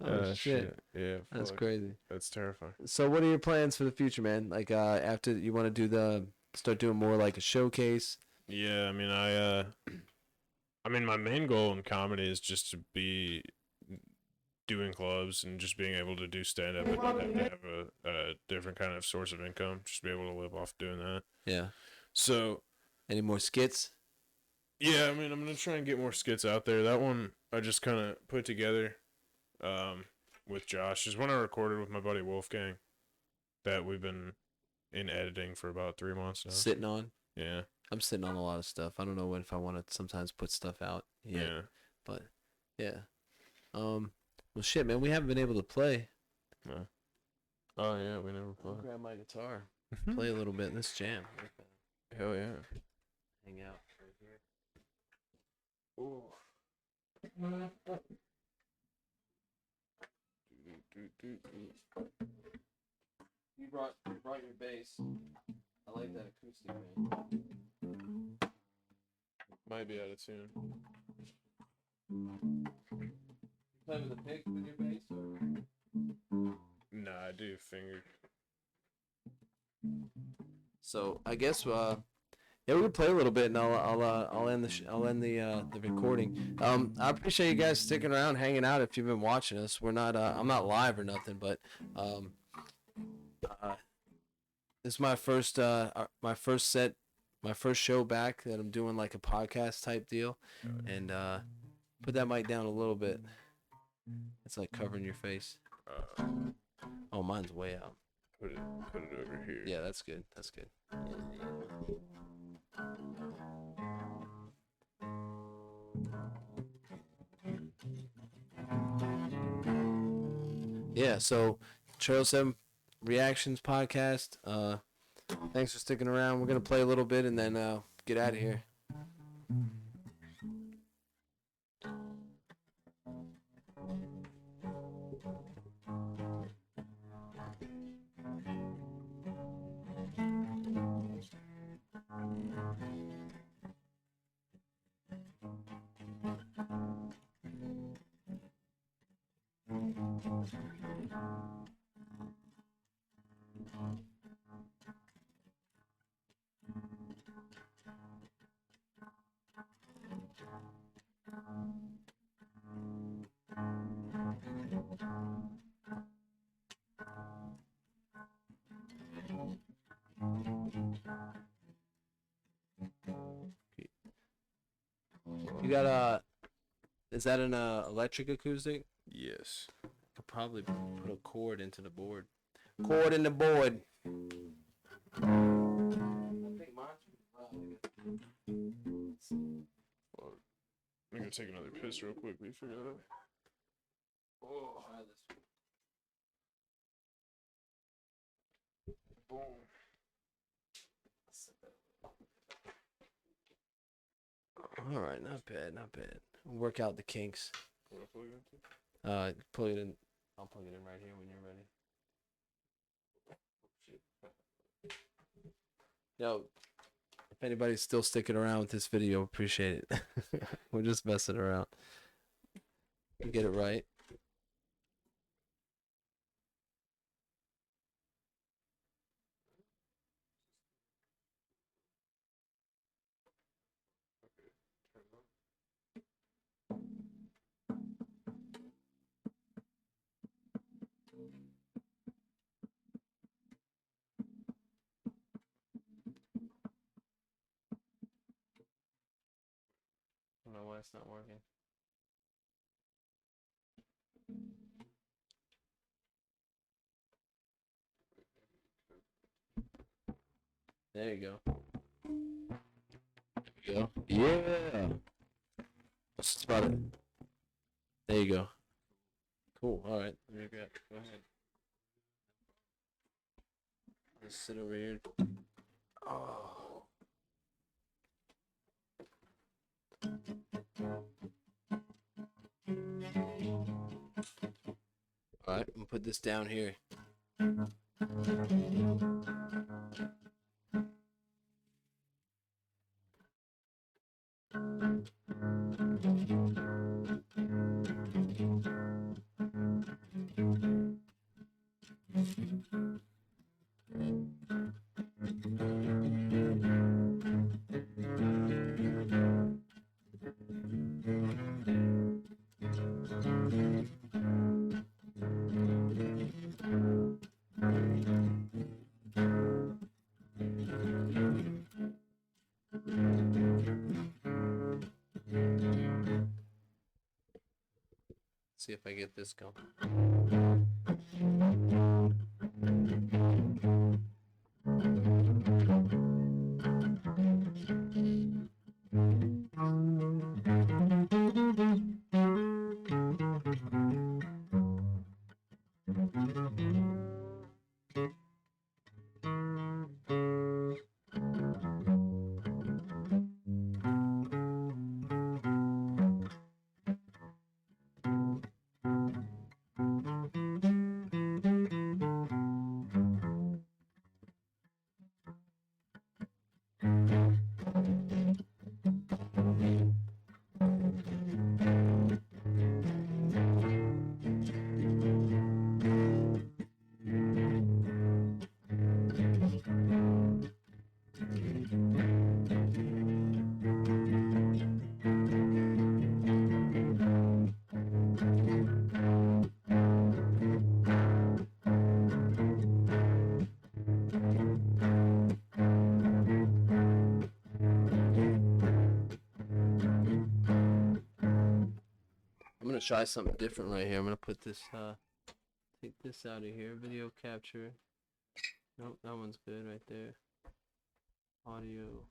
Oh shit. Yeah, That's fuck. crazy. That's terrifying. So what are your plans for the future, man? Like after you want to do start doing more like a showcase? Yeah, I mean, I mean, my main goal in comedy is just to be doing clubs and just being able to do stand up and have a different kind of source of income. Just be able to live off doing that. Yeah. So, Any more skits? yeah, I mean, I'm gonna try and get more skits out there. That one I just kind of put together, with Josh. Is one I recorded with my buddy Wolfgang, that we've been in editing for about 3 months now. Sitting on? Yeah. I'm sitting on a lot of stuff. I don't know if I want to sometimes put stuff out. Yeah. But yeah. Well, shit, man. We haven't been able to play. No. Oh yeah, we never I'll played. grab my guitar. Play a little bit in this jam. Hell yeah. Hang out right here. Ooh. You brought your bass. I like that acoustic, man. Might be out of tune. Play with a pick with your bass, or? Nah, I do finger. So I guess yeah, we can play a little bit, and I'll end the recording. I appreciate you guys sticking around, hanging out. If you've been watching us, we're not I'm not live or nothing, but this is my first show back that I'm doing like a podcast type deal, and put that mic down a little bit. It's like covering your face. Oh, mine's way out. Put it over here. Yeah, that's good. That's good. Yeah, so Tre07 Reactions Podcast. Thanks for sticking around. We're gonna play a little bit and then get out of here. You got is that an electric acoustic? Yes. Could probably put a cord into the board. Cord in the board. I think mine's pretty loud. gonna take another piss real quick. We figure that out. Oh, boom. All right, not bad, not bad. Work out the kinks. What plug it into? Plug it in. I'll plug it in right here when you're ready. Yo, if anybody's still sticking around with this video, appreciate it. We're just messing around. You get it right. I don't know why it's not working. There you go. There you go. Yeah. That's about it. There you go. Cool. All right. Go ahead. Just sit over here. Oh. All right, I'm gonna put this down here. See if I get this going. Try something different right here. I'm gonna put this take this out of here. Video capture. Nope, that one's good right there. Audio.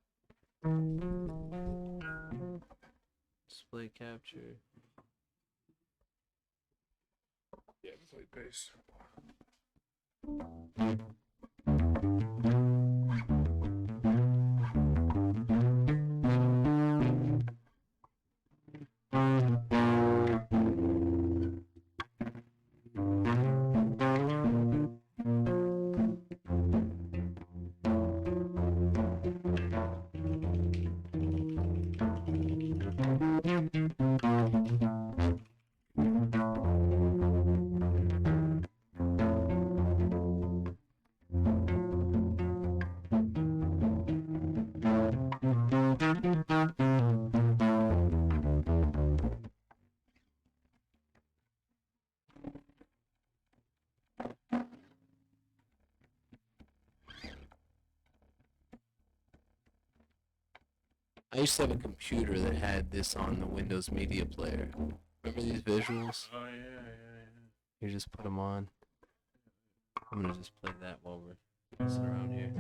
Display capture. Yeah, play bass. I used to have a computer that had this on the Windows Media Player. Remember these visuals? Oh, yeah. You just put them on. I'm gonna just play that while we're messing around here.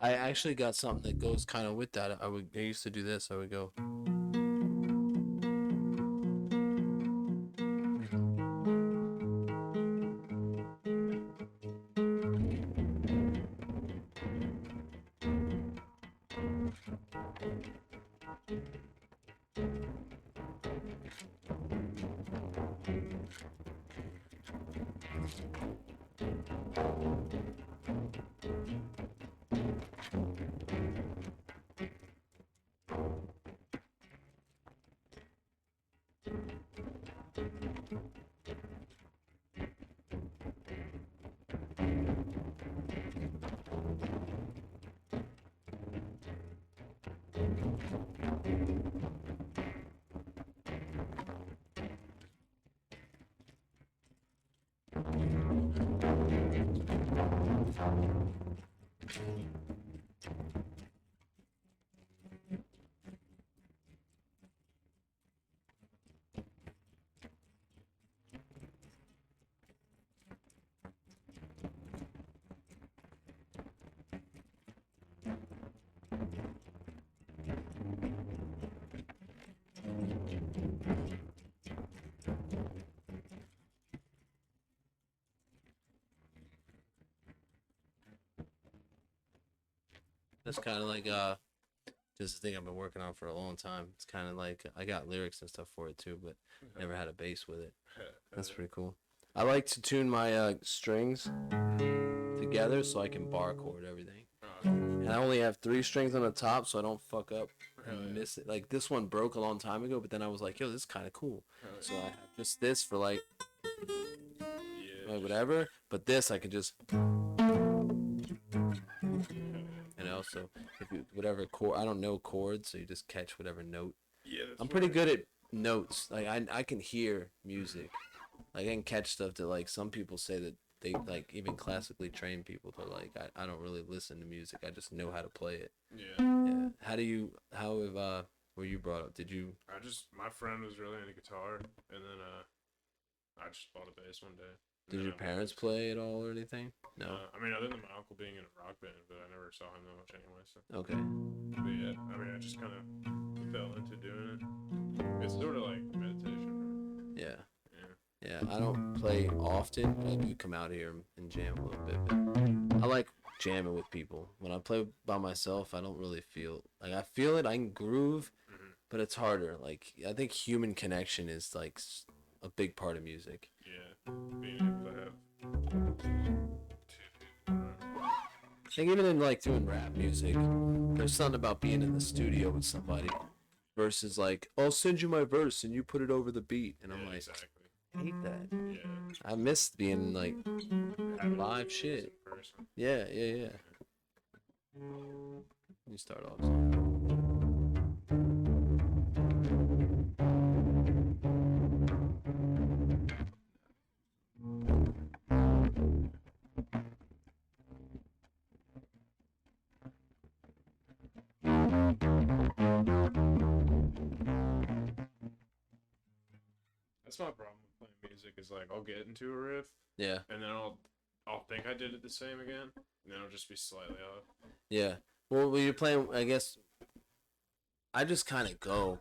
I actually got something that goes kind of with that. I used to do this. I would go. That's kind of like just a thing I've been working on for a long time. It's kind of like I got lyrics and stuff for it too, but never had a bass with it. That's pretty cool. I like to tune my strings together so I can bar chord everything. And I only have 3 strings on the top, so I don't fuck up and miss it. Like this one broke a long time ago, but then I was like, yo, this is kind of cool. So I have just this for like whatever, but this I can just. So if you whatever chord, I don't know chords, so you just catch whatever note. Yeah, I'm pretty good at notes. Like I can hear music. Like I can catch stuff that like some people say that they like even classically trained people to like I don't really listen to music. I just know how to play it. Yeah. How were you brought up? My friend was really into guitar, and then I just bought a bass one day. Did your parents play at all or anything? No. I mean, other than my uncle being in a rock band, but I never saw him that much anyway. So. Okay. But yeah, I mean, I just kind of fell into doing it. It's sort of like meditation. Yeah. Yeah, I don't play often, but I do come out here and jam a little bit. But I like jamming with people. When I play by myself, I don't really feel like I feel it. I can groove, but it's harder. Like I think human connection is like a big part of music. Yeah, being able to have two people. Like even in like doing rap music, there's something about being in the studio with somebody versus like, I'll send you my verse and you put it over the beat, and I'm like, exactly. I hate that. Yeah. I miss being like live shit. Yeah. You start off. That's my problem with playing music is like I'll get into a riff, Yeah. and then I'll think I did it the same again, and then it'll just be slightly off. Yeah. Well, when you're playing, I guess I just kind of go.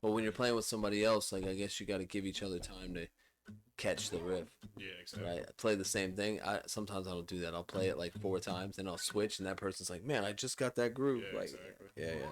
But when you're playing with somebody else, like I guess you got to give each other time to catch the riff. Yeah, exactly. Right. I play the same thing. Sometimes I don't do that. I'll play it like 4 times, then I'll switch, and that person's like, "Man, I just got that groove." Yeah, like, exactly. Yeah.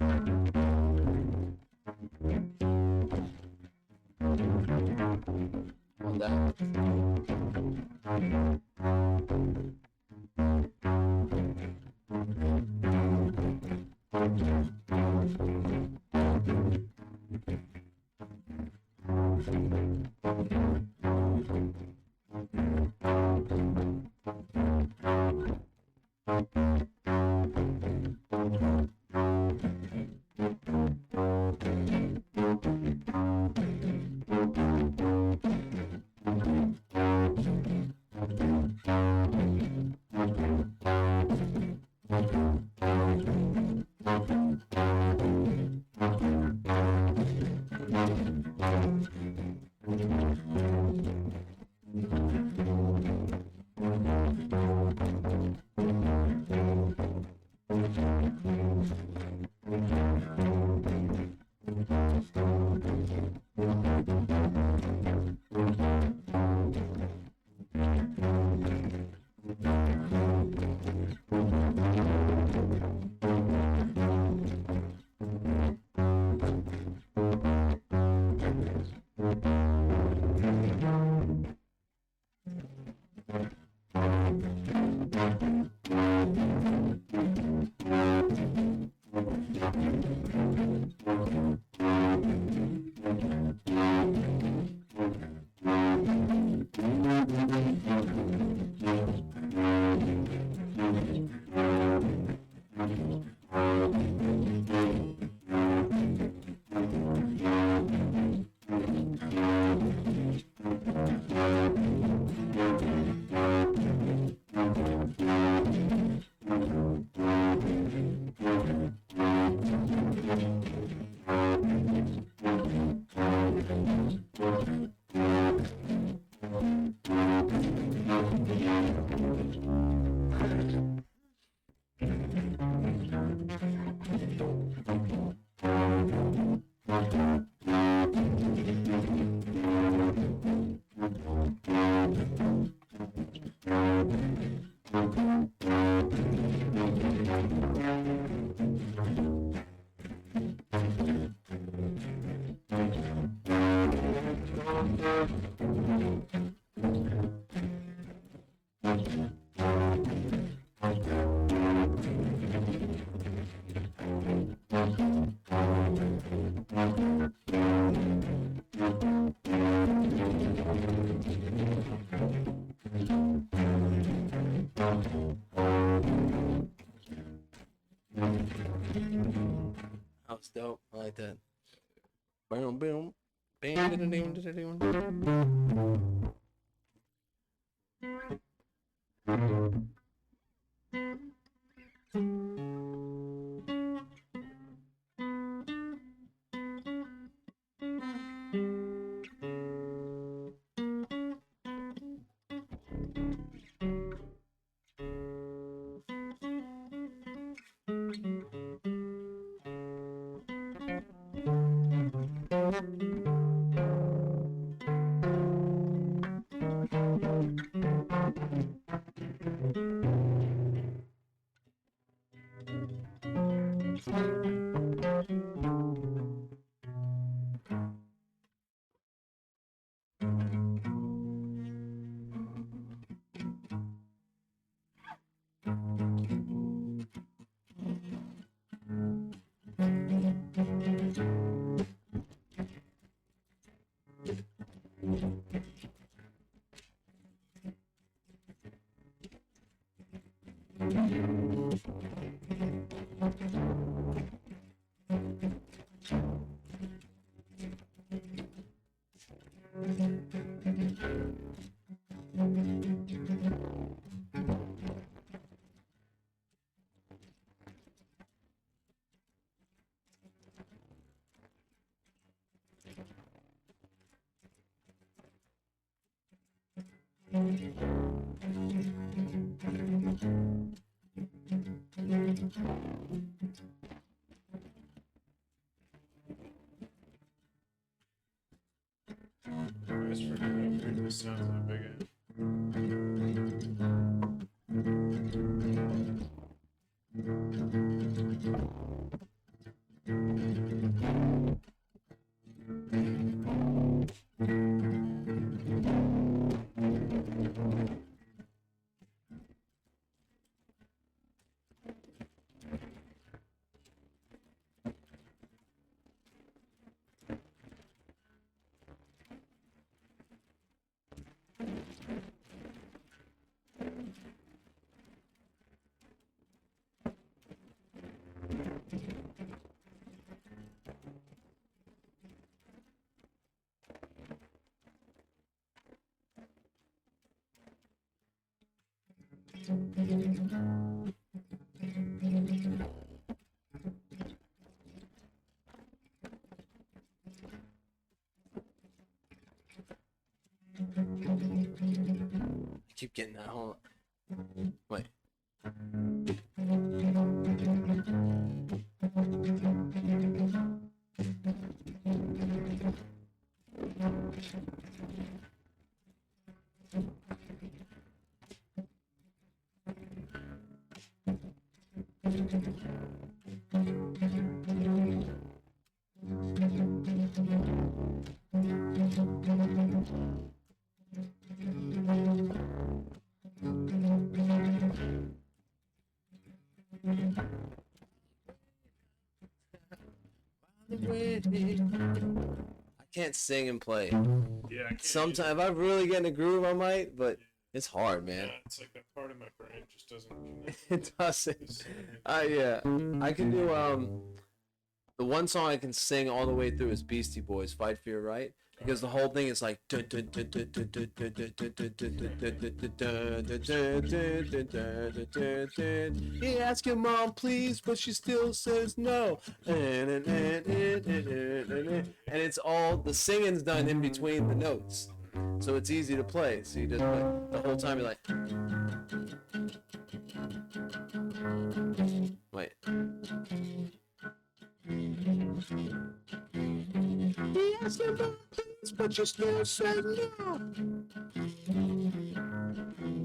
On that. That was dope. I like that. Boom, boom. Always forget how weird this sounds on a big end. I keep getting that. Hold on. Wait. I can't sing and play. Yeah, I can't. Sometimes if I really get in a groove, I might, but it's hard, man. Yeah, it's like that part of my brain just doesn't connect. It doesn't. Yeah, I can do the one song I can sing all the way through is Beastie Boys, "Fight for Your Right," because the whole thing is like. He asked your mom please, but she still says no. And it's all the singing's done in between the notes, so it's easy to play. So you just like the whole time you're like. Wait. He asked your mom please, but you still said no.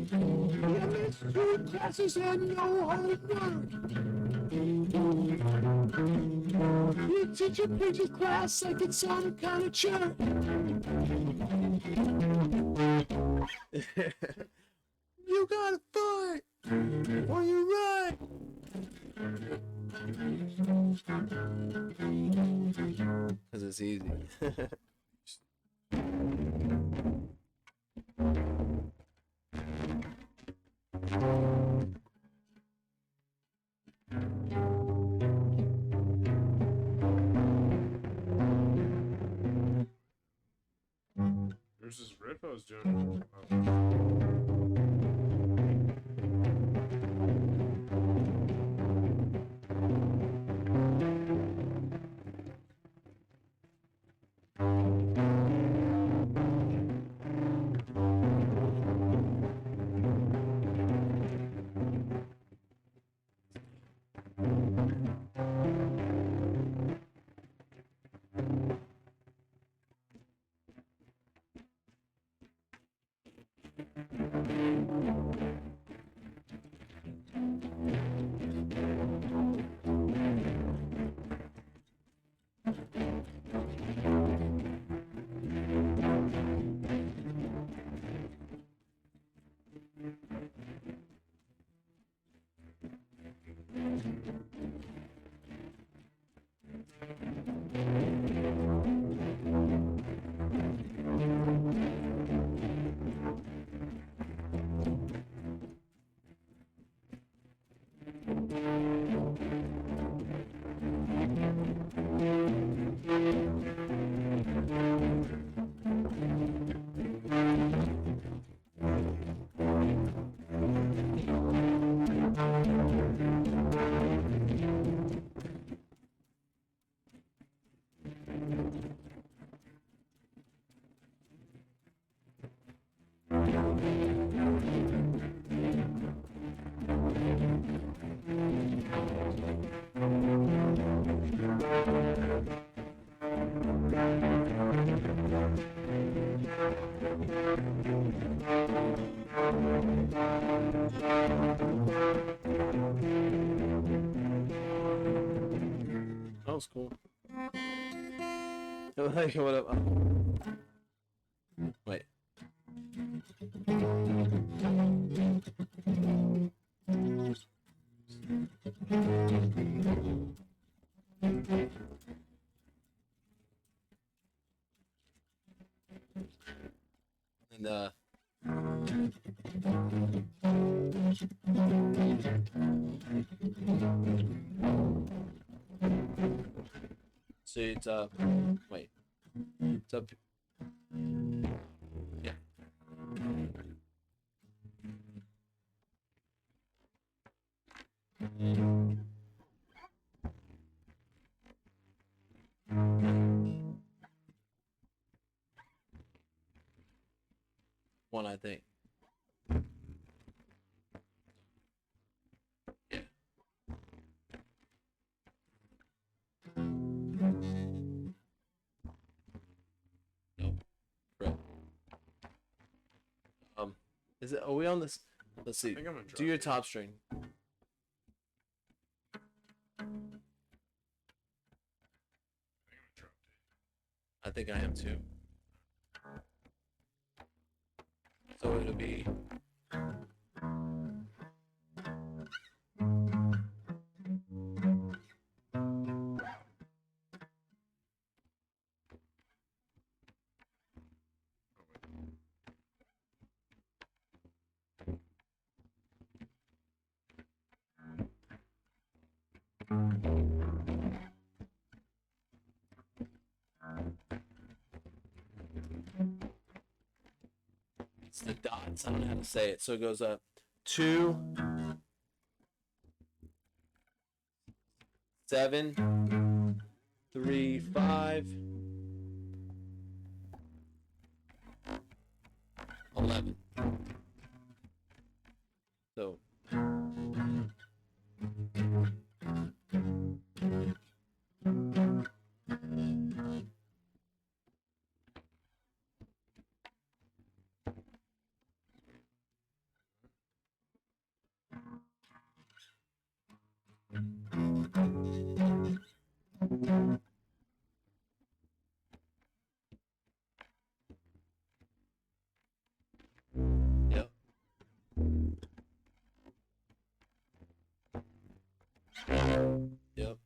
You missed 2 classes and no homework. You teach your preacher class like it's some kind of church. You gotta fight or you're right. Cause it's easy. There's this riff I was doing. was cool. Like, what up? Wait. And see, it's wait, it's up. Yeah. One, I think. Yeah. Nope. Bro. Is it? Are we on this? Let's see. think I'm gonna Do drop your it. top string. I think I am too. So it'll be. It's the dots. I don't know how to say it. So it goes up 2, 7, 3, 5, 11. So. Yep. Yep.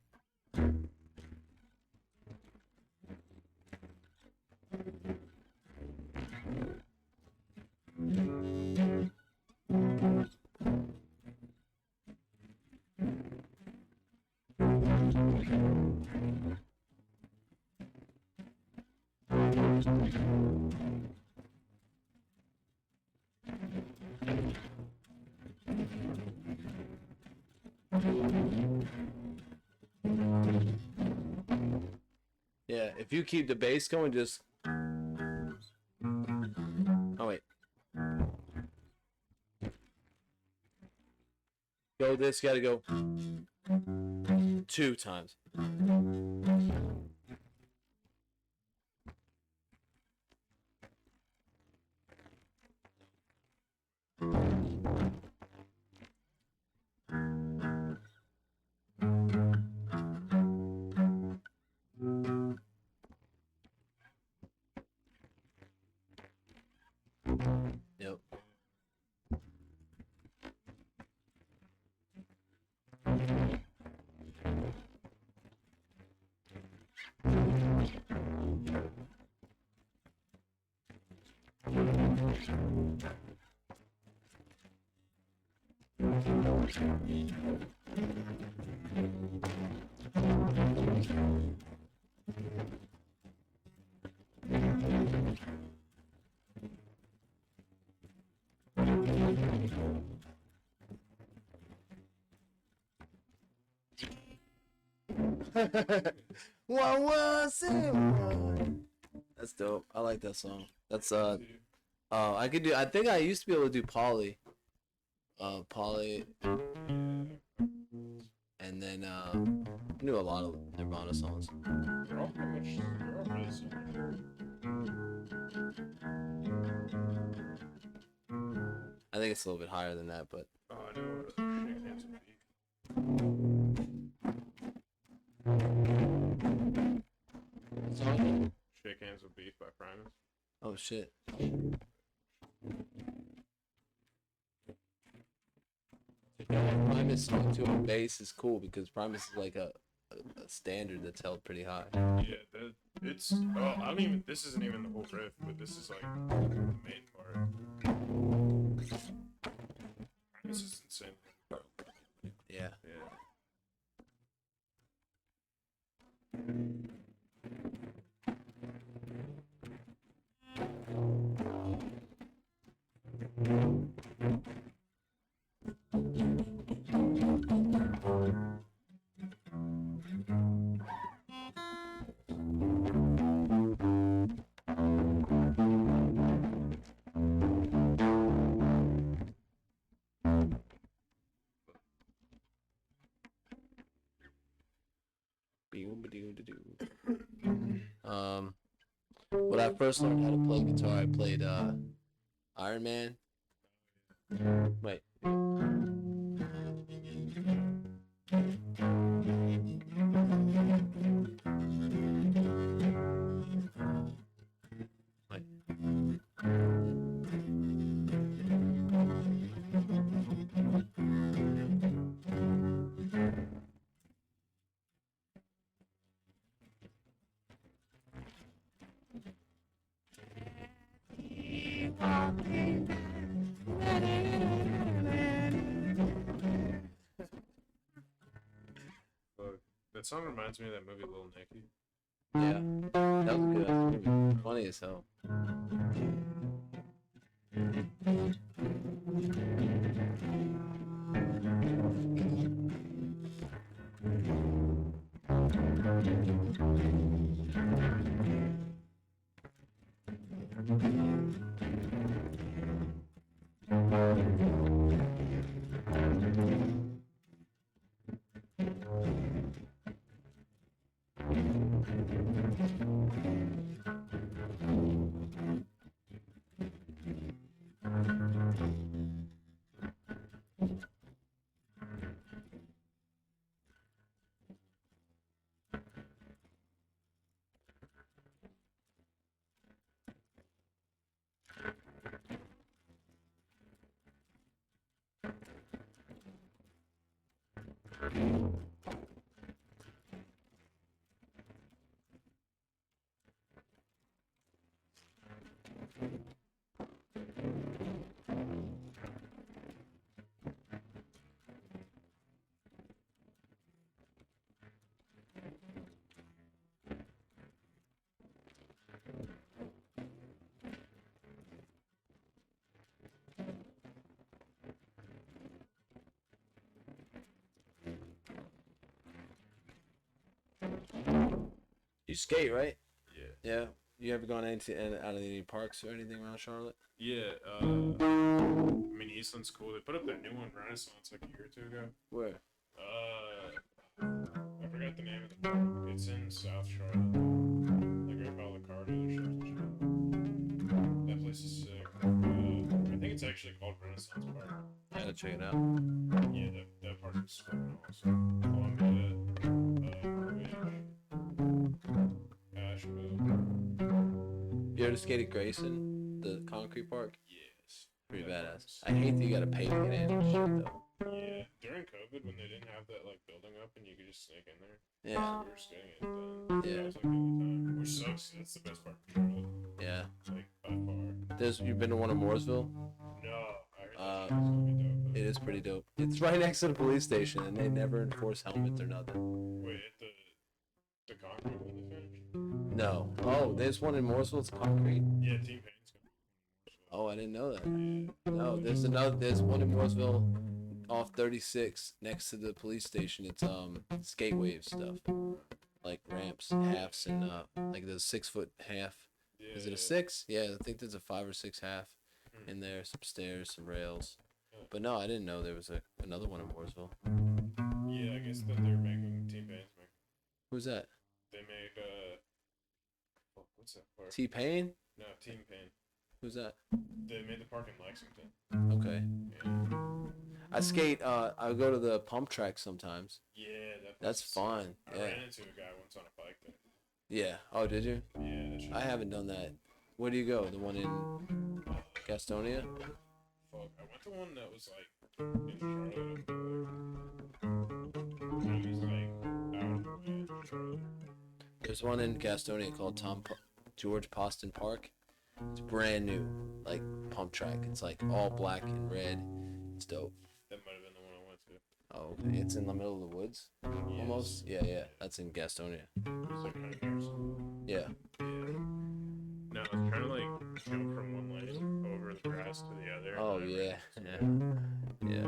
Yeah, if you keep the bass going, just. Oh, wait. Go this, gotta go 2 times. Yep. What was it? That's dope. I like that song. That's I could do. I think I used to be able to do Polly. Polly. And then I knew a lot of Nirvana songs. They're all pretty similar. I think it's a little bit higher than that, but Oh, I know. Shake hands and peak. with Beef by Primus. Oh shit. Primus to a bass is cool because Primus is like a standard that's held pretty high. Yeah, it's. Oh, I don't even. This isn't even the whole riff, but this is like the main part. This is insane. Yeah. Yeah. When I first learned how to play guitar, I played Iron Man. Wait. That song reminds me of that movie Little Nicky. Yeah, that was good. Movie. Funny as hell. You skate, right? Yeah. Yeah. You ever gone out of any parks or anything around Charlotte? Yeah. I mean, Eastland's cool. They put up that new one, Renaissance, like a year or two ago. Where? I forgot the name of the park. It's in South Charlotte. Like right by all the car dealerships and shit. That place is sick. I think it's actually called Renaissance Park. I gotta check it out. Yeah, that park is fucking awesome. Columbia, Asheville. You ever skated Grayson, the concrete park? Yes. Pretty That badass. park's- I hate that you gotta pay to get in and shit though. Yeah, during COVID when they didn't have that like building up and you could just sneak in there. Yeah. We were skating it then. Yeah. That was like the only time. Which sucks. That's the best part of Charlotte. Yeah. Like by far. You've been to one in Mooresville? No, I heard that shit was gonna be dope. It is pretty dope. It's right next to the police station, and they never enforce helmets or nothing. Wait, the concrete one they finished? No. Oh, there's one in Mooresville. It's concrete. Yeah, Team Payne's gonna. Oh, I didn't know that. Yeah. No, there's one in Mooresville off 36 next to the police station. It's skate wave stuff, like ramps, halves, and like the 6 foot half. Yeah, Is it a yeah. 6? Yeah, I think there's a 5 or 6 half in there. Some stairs, some rails. But no, I didn't know there was another one in Mooresville. Yeah, I guess that they're making Team Payne's make. Who's that? They make what's that park? T-Pain? No, Team Payne. Who's that? They made the park in Lexington. Okay. Yeah. I skate. I go to the pump track sometimes. Yeah, That's fun. I Yeah. ran into a guy once on a bike there. Yeah. Oh, did you? Yeah, that shit. I haven't done that. Where do you go? The one in Gastonia? Fuck, I went to one that was like in Charlotte. It was like out of the way in Charlotte. There's one in Gastonia called George Poston Park. It's brand new, like pump track. It's like all black and red. It's dope. That might have been the one I went to. Oh, okay. It's in the middle of the woods, almost. Yeah. That's in Gastonia. It's like kind of near school. Yeah. No, I was trying to like jump from one lane over the grass to the other. Oh and I yeah.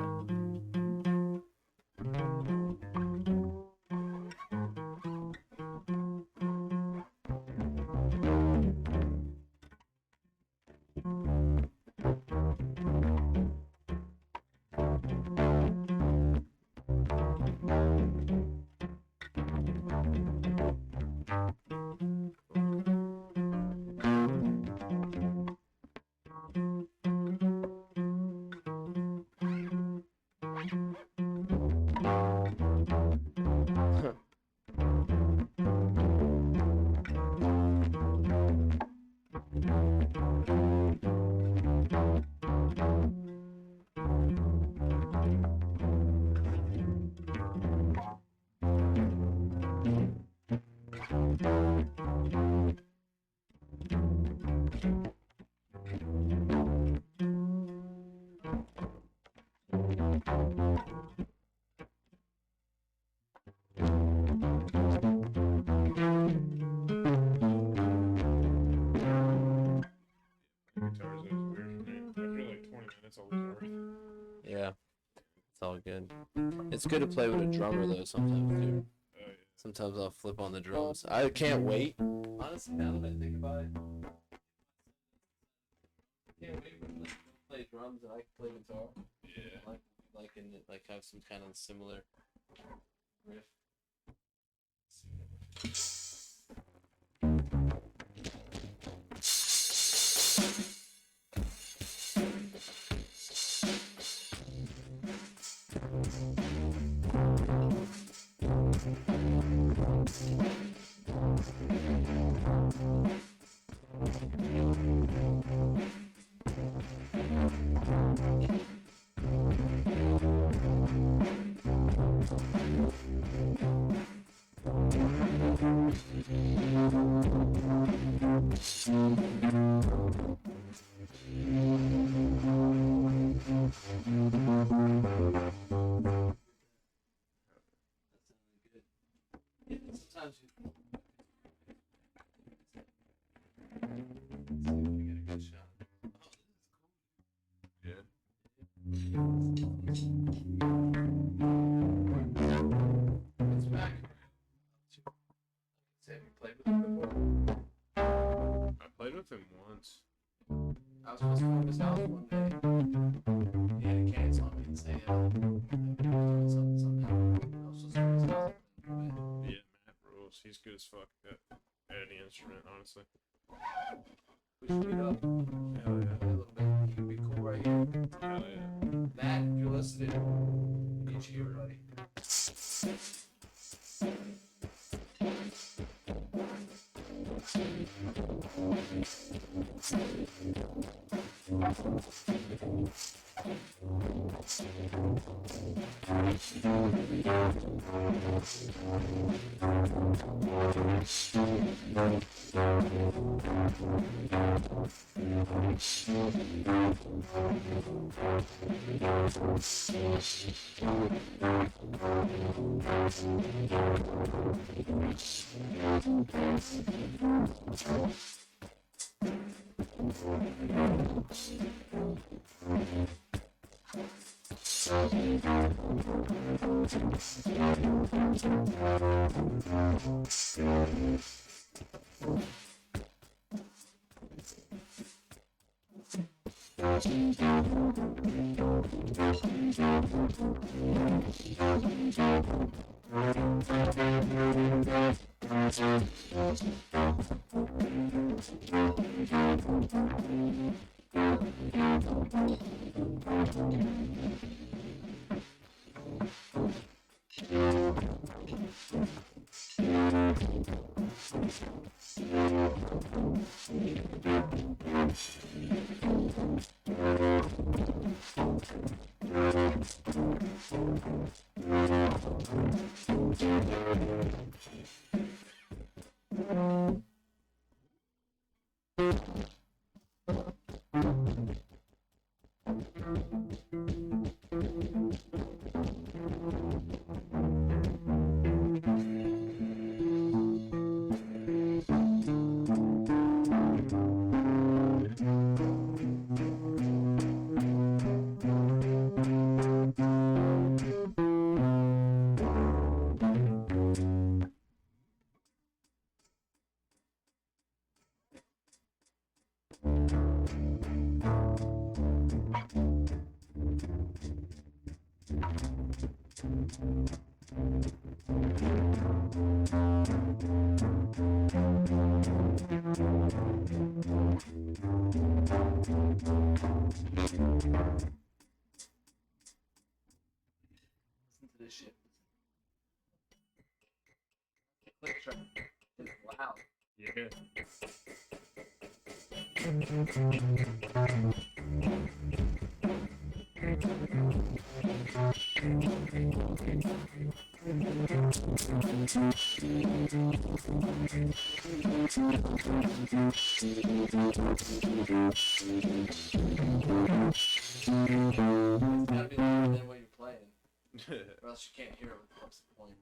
ran into guitars. It was weird for me. After like 20 minutes, I'll lose everything. Yeah. It's all good. It's good to play with a drummer though sometimes too. Oh, yeah. Sometimes I'll flip on the drums. I can't wait. Honestly, now that I think about it, can't wait when I play drums and I can play guitar. Yeah. Like have some kind of similar riff. Sometimes you get a good shot. Yeah. It's back. Have you played with him before? I played with him once. I was supposed to go to his house one day. He had to cancel on me and say, something. I was supposed to go to his house. Yeah, Matt rules. He's good as fuck at any instrument, honestly. We should meet up. Hell yeah. Play a little bit. He could be cool right here. Hell yeah. Matt, if you're listening, meet you here, buddy. Listen to this shit. Click track is loud. Yeah. Gotta be louder than what you're playing, or else you can't hear it. What's the point?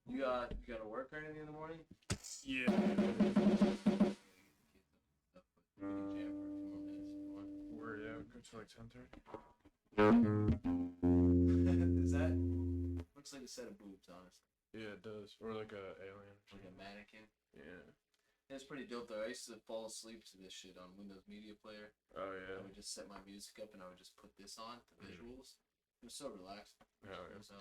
You gotta work or anything in the morning? Yeah. Where, yeah, go to like 10:30. Is that looks like a set of boobs, honestly. Yeah, it does. Or like a alien. Like a mannequin. Yeah. It's pretty dope though. I used to fall asleep to this shit on Windows Media Player. Oh I yeah. would just set my music up and I would just put this on, the visuals. It was so relaxing. Hell yeah. So,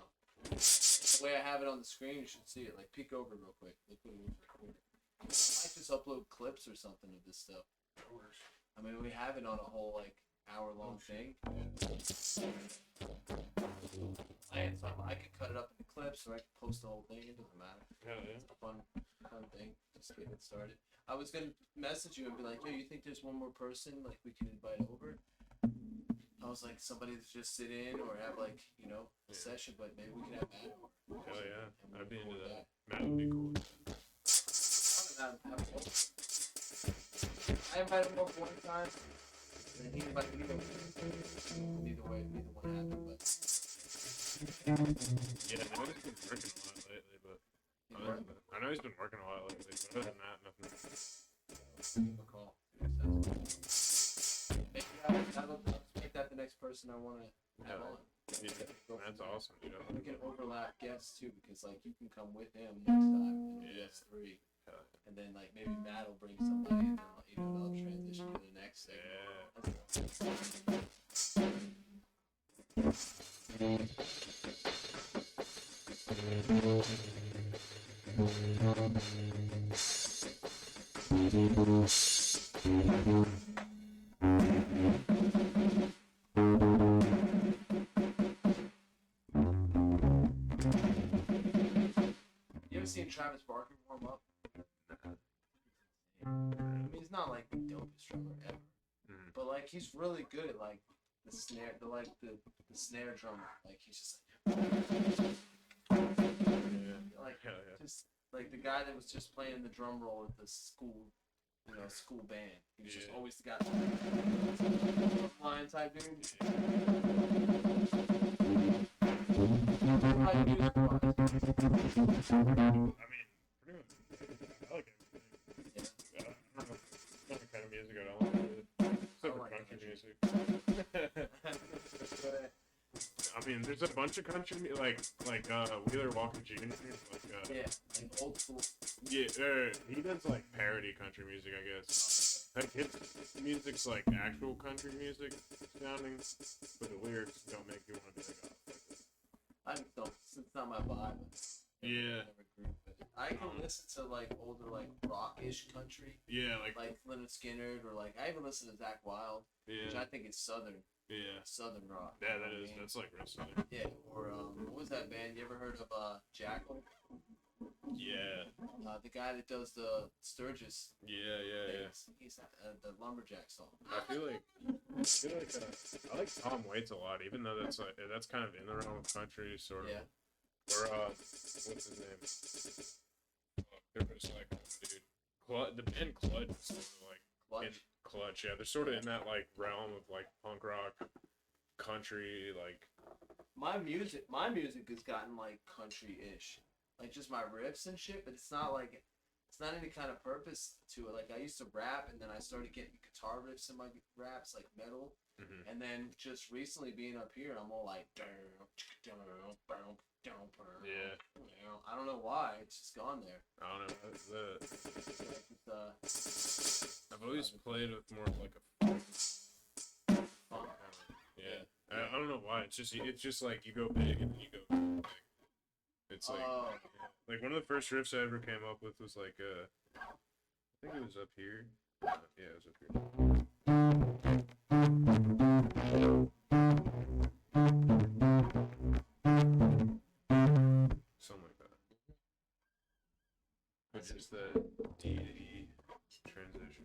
the way I have it on the screen, you should see it. Like, peek over real quick. Look what it was recorded. I might just upload clips or something of this stuff. I mean, we have it on a whole, like, hour-long thing. I could cut it up into clips, or I could post the whole thing. It doesn't matter. Hell yeah. It's a fun thing. Just getting it started. I was gonna message you and be like, yo, you think there's one more person, like, we can invite over? I was like, somebody to just sit in or have, like, you know, a session, but maybe we can have Matt over. Hell yeah. I'd be into that. Matt would be cool. I invited him over one time, and he invited me over. Neither way, neither one happened, but... Yeah, I know he's been working a lot lately, but... I know he's been working a lot lately, but other than that, nothing. Give him a call. Make that the next person I want to have on. Yeah, that's awesome, dude. We can overlap guests too, because like you can come with him next time, and that's 3. And then like maybe Matt will bring somebody, and then you know they'll transition to the next thing. You ever seen Travis Barker warm up? I mean, he's not like the dopest drummer ever, but like he's really good at like the snare, the snare drum. Like he's just like just like the guy that was just playing the drum roll at the school, school band. He was just always the guy. Lion type dude. How you do it? I mean, pretty much. I like everything. I don't know what kind of music I don't like. Except for country music. I mean, there's a bunch of country like Wheeler Walker Jr. Like old school. Yeah, he does like parody country music, I guess. Like his music's like actual country music sounding, but the lyrics don't make you want to be like, oh, fuck this. I just don't. It's not my vibe. Yeah. I can listen to like older like rockish country. Yeah, like Leonard Skinner or like I even listen to Zach Wilde, which I think is southern. Yeah. Southern rock. Yeah, that is. That's like real southern. Yeah. Or what was that band? You ever heard of Jackal? Yeah. The guy that does the Sturgis. Yeah. He's the lumberjack song. I feel like I like Tom Waits a lot, even though that's kind of in the realm of country, sort of. Yeah. Or what's his name? There was like dude, the band Clutch is sort of like Clutch. Yeah, they're sort of in that like realm of like punk rock, country, like. My music has gotten like country-ish, like just my riffs and shit, but it's not any kind of purpose to it. Like I used to rap, and then I started getting guitar riffs in my raps, like metal. And then just recently being up here, I'm all like, yeah. I don't know why. It's just gone there. I don't know. I've always played with more of like a funk. Yeah. I don't know why. It's just like you go big and then you go big. It's like like one of the first riffs I ever came up with was like I think it was up here. Yeah, it was up here. Something like that. But just the D to E transition.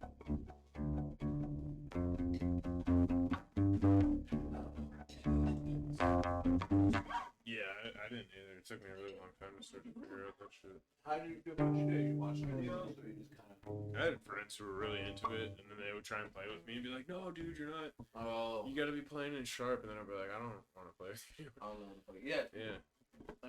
Yeah, I didn't either. It took me a really long time to start to figure out that shit. How do you do what you do? You watch videos, or you just kind of? I had friends who were really into it, and then they would try and play with me and be like, "No, dude, you're not. Oh. You gotta be playing in sharp." And then I'd be like, "I don't want to play with you." I don't know. Yeah. Yeah.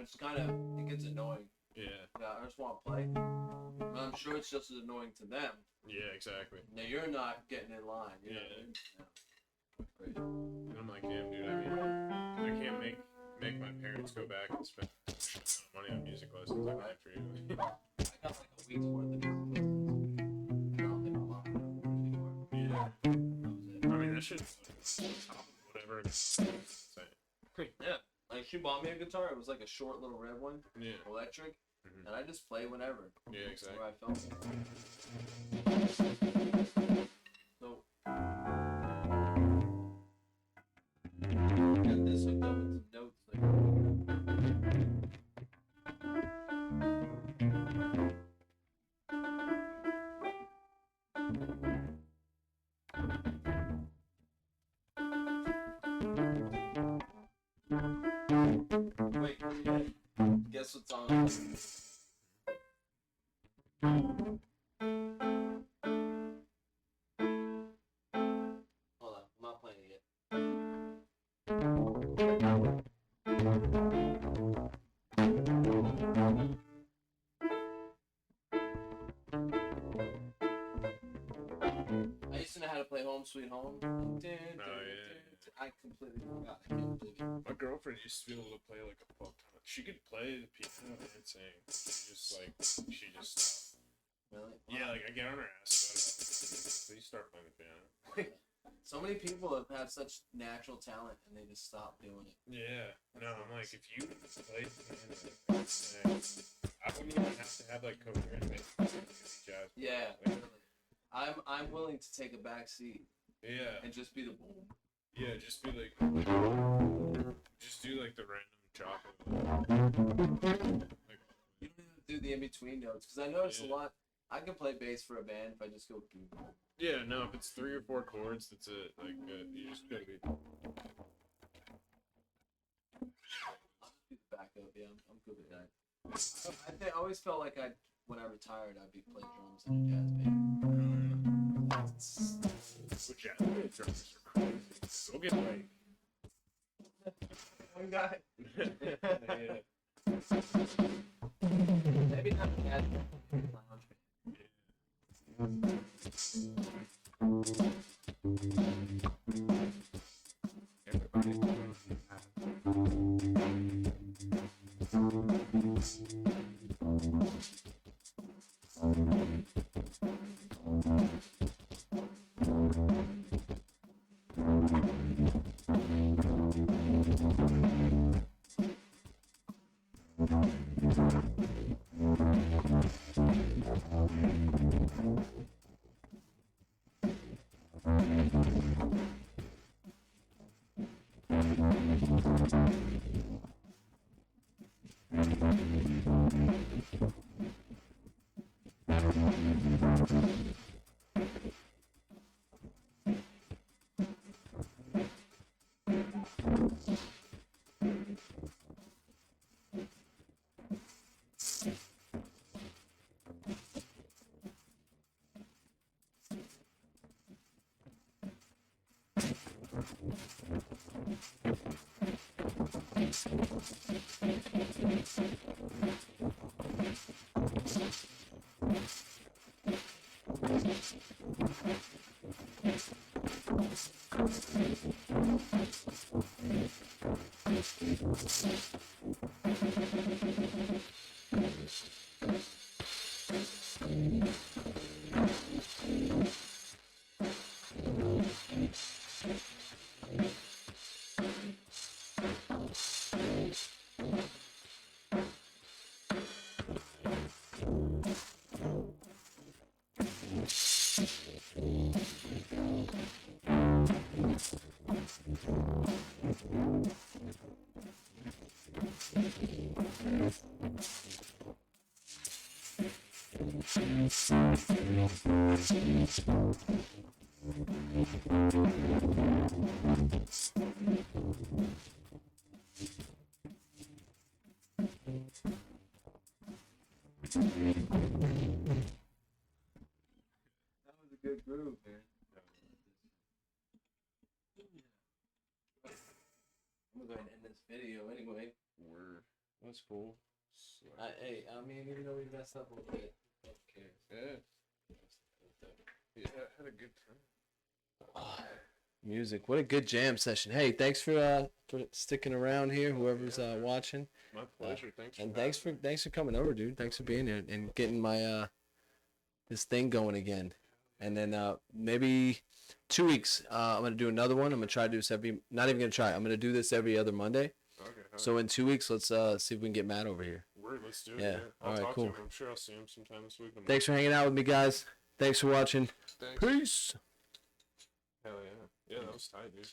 It's kind of, it gets annoying. Yeah. Yeah, I just want to play. But I'm sure it's just as annoying to them. Yeah, exactly. Now you're not getting in line. You know what I mean? Crazy. And I'm like, damn, dude, I mean, I can't make my parents go back and spend money on music lessons like that for you. I got like a week's worth of music lessons. I don't think I'm on it anymore. Yeah. That was it. I mean, that shit's whatever. Yeah. Like she bought me a guitar. It was like a short little red one, Yeah. electric, Mhm. and I just play whenever. Yeah, exactly. Where I felt it. So got this hooked up with some notes. Wait, guess what's on? Hold on, I'm not playing it yet. I used to know how to play Home Sweet Home. I completely forgot. I can't believe it. My girlfriend used to be able to play like a fuck ton. She could play the piano and sing. She just stopped. Really? Yeah, like I get on her ass about it. Please start playing the piano. So many people have such natural talent and they just stop doing it. Yeah. No, I'm like, if you played the piano and sang, I wouldn't even have to have like coherent jazz. Yeah, Like, really. I'm willing to take a back seat yeah. and just be the boom. Yeah, just be like, just do like the random chocolate. Like, You don't even do the in between notes because I notice Yeah. a lot. I can play bass for a band if I just go. yeah, no, if it's 3 or 4 chords, that's it. Like, you just gotta be. I'll just be the backup. Yeah, I'm good with that. I always felt like when I retired, I'd be playing drums in a jazz band. But jazz band drummers are crazy. Go get right. One guy. Yeah. Maybe not a jazz band. Lounge band. That was a good groove, man. I'm gonna go ahead and end this video anyway. Word. That's cool. Hey, I mean, even though we messed up a little bit, okay. Yeah, I had a good time. Music. What a good jam session. Hey, thanks for sticking around here, whoever's watching. My pleasure. Thanks. And thanks for coming over, dude. Thanks for being here and getting my this thing going again. And then maybe 2 weeks, I'm gonna do another one. I'm gonna try to do this not even gonna try. I'm gonna do this every other Monday. Okay. So in 2 weeks, let's see if we can get Matt over here. Word, let's do it. Yeah. I'll All right, talk cool. to him. I'm sure I'll see him sometime this week. Thanks for hanging out with me, guys. Thanks for watching. Thanks. Peace. Hell yeah. Yeah, that was tight, dude.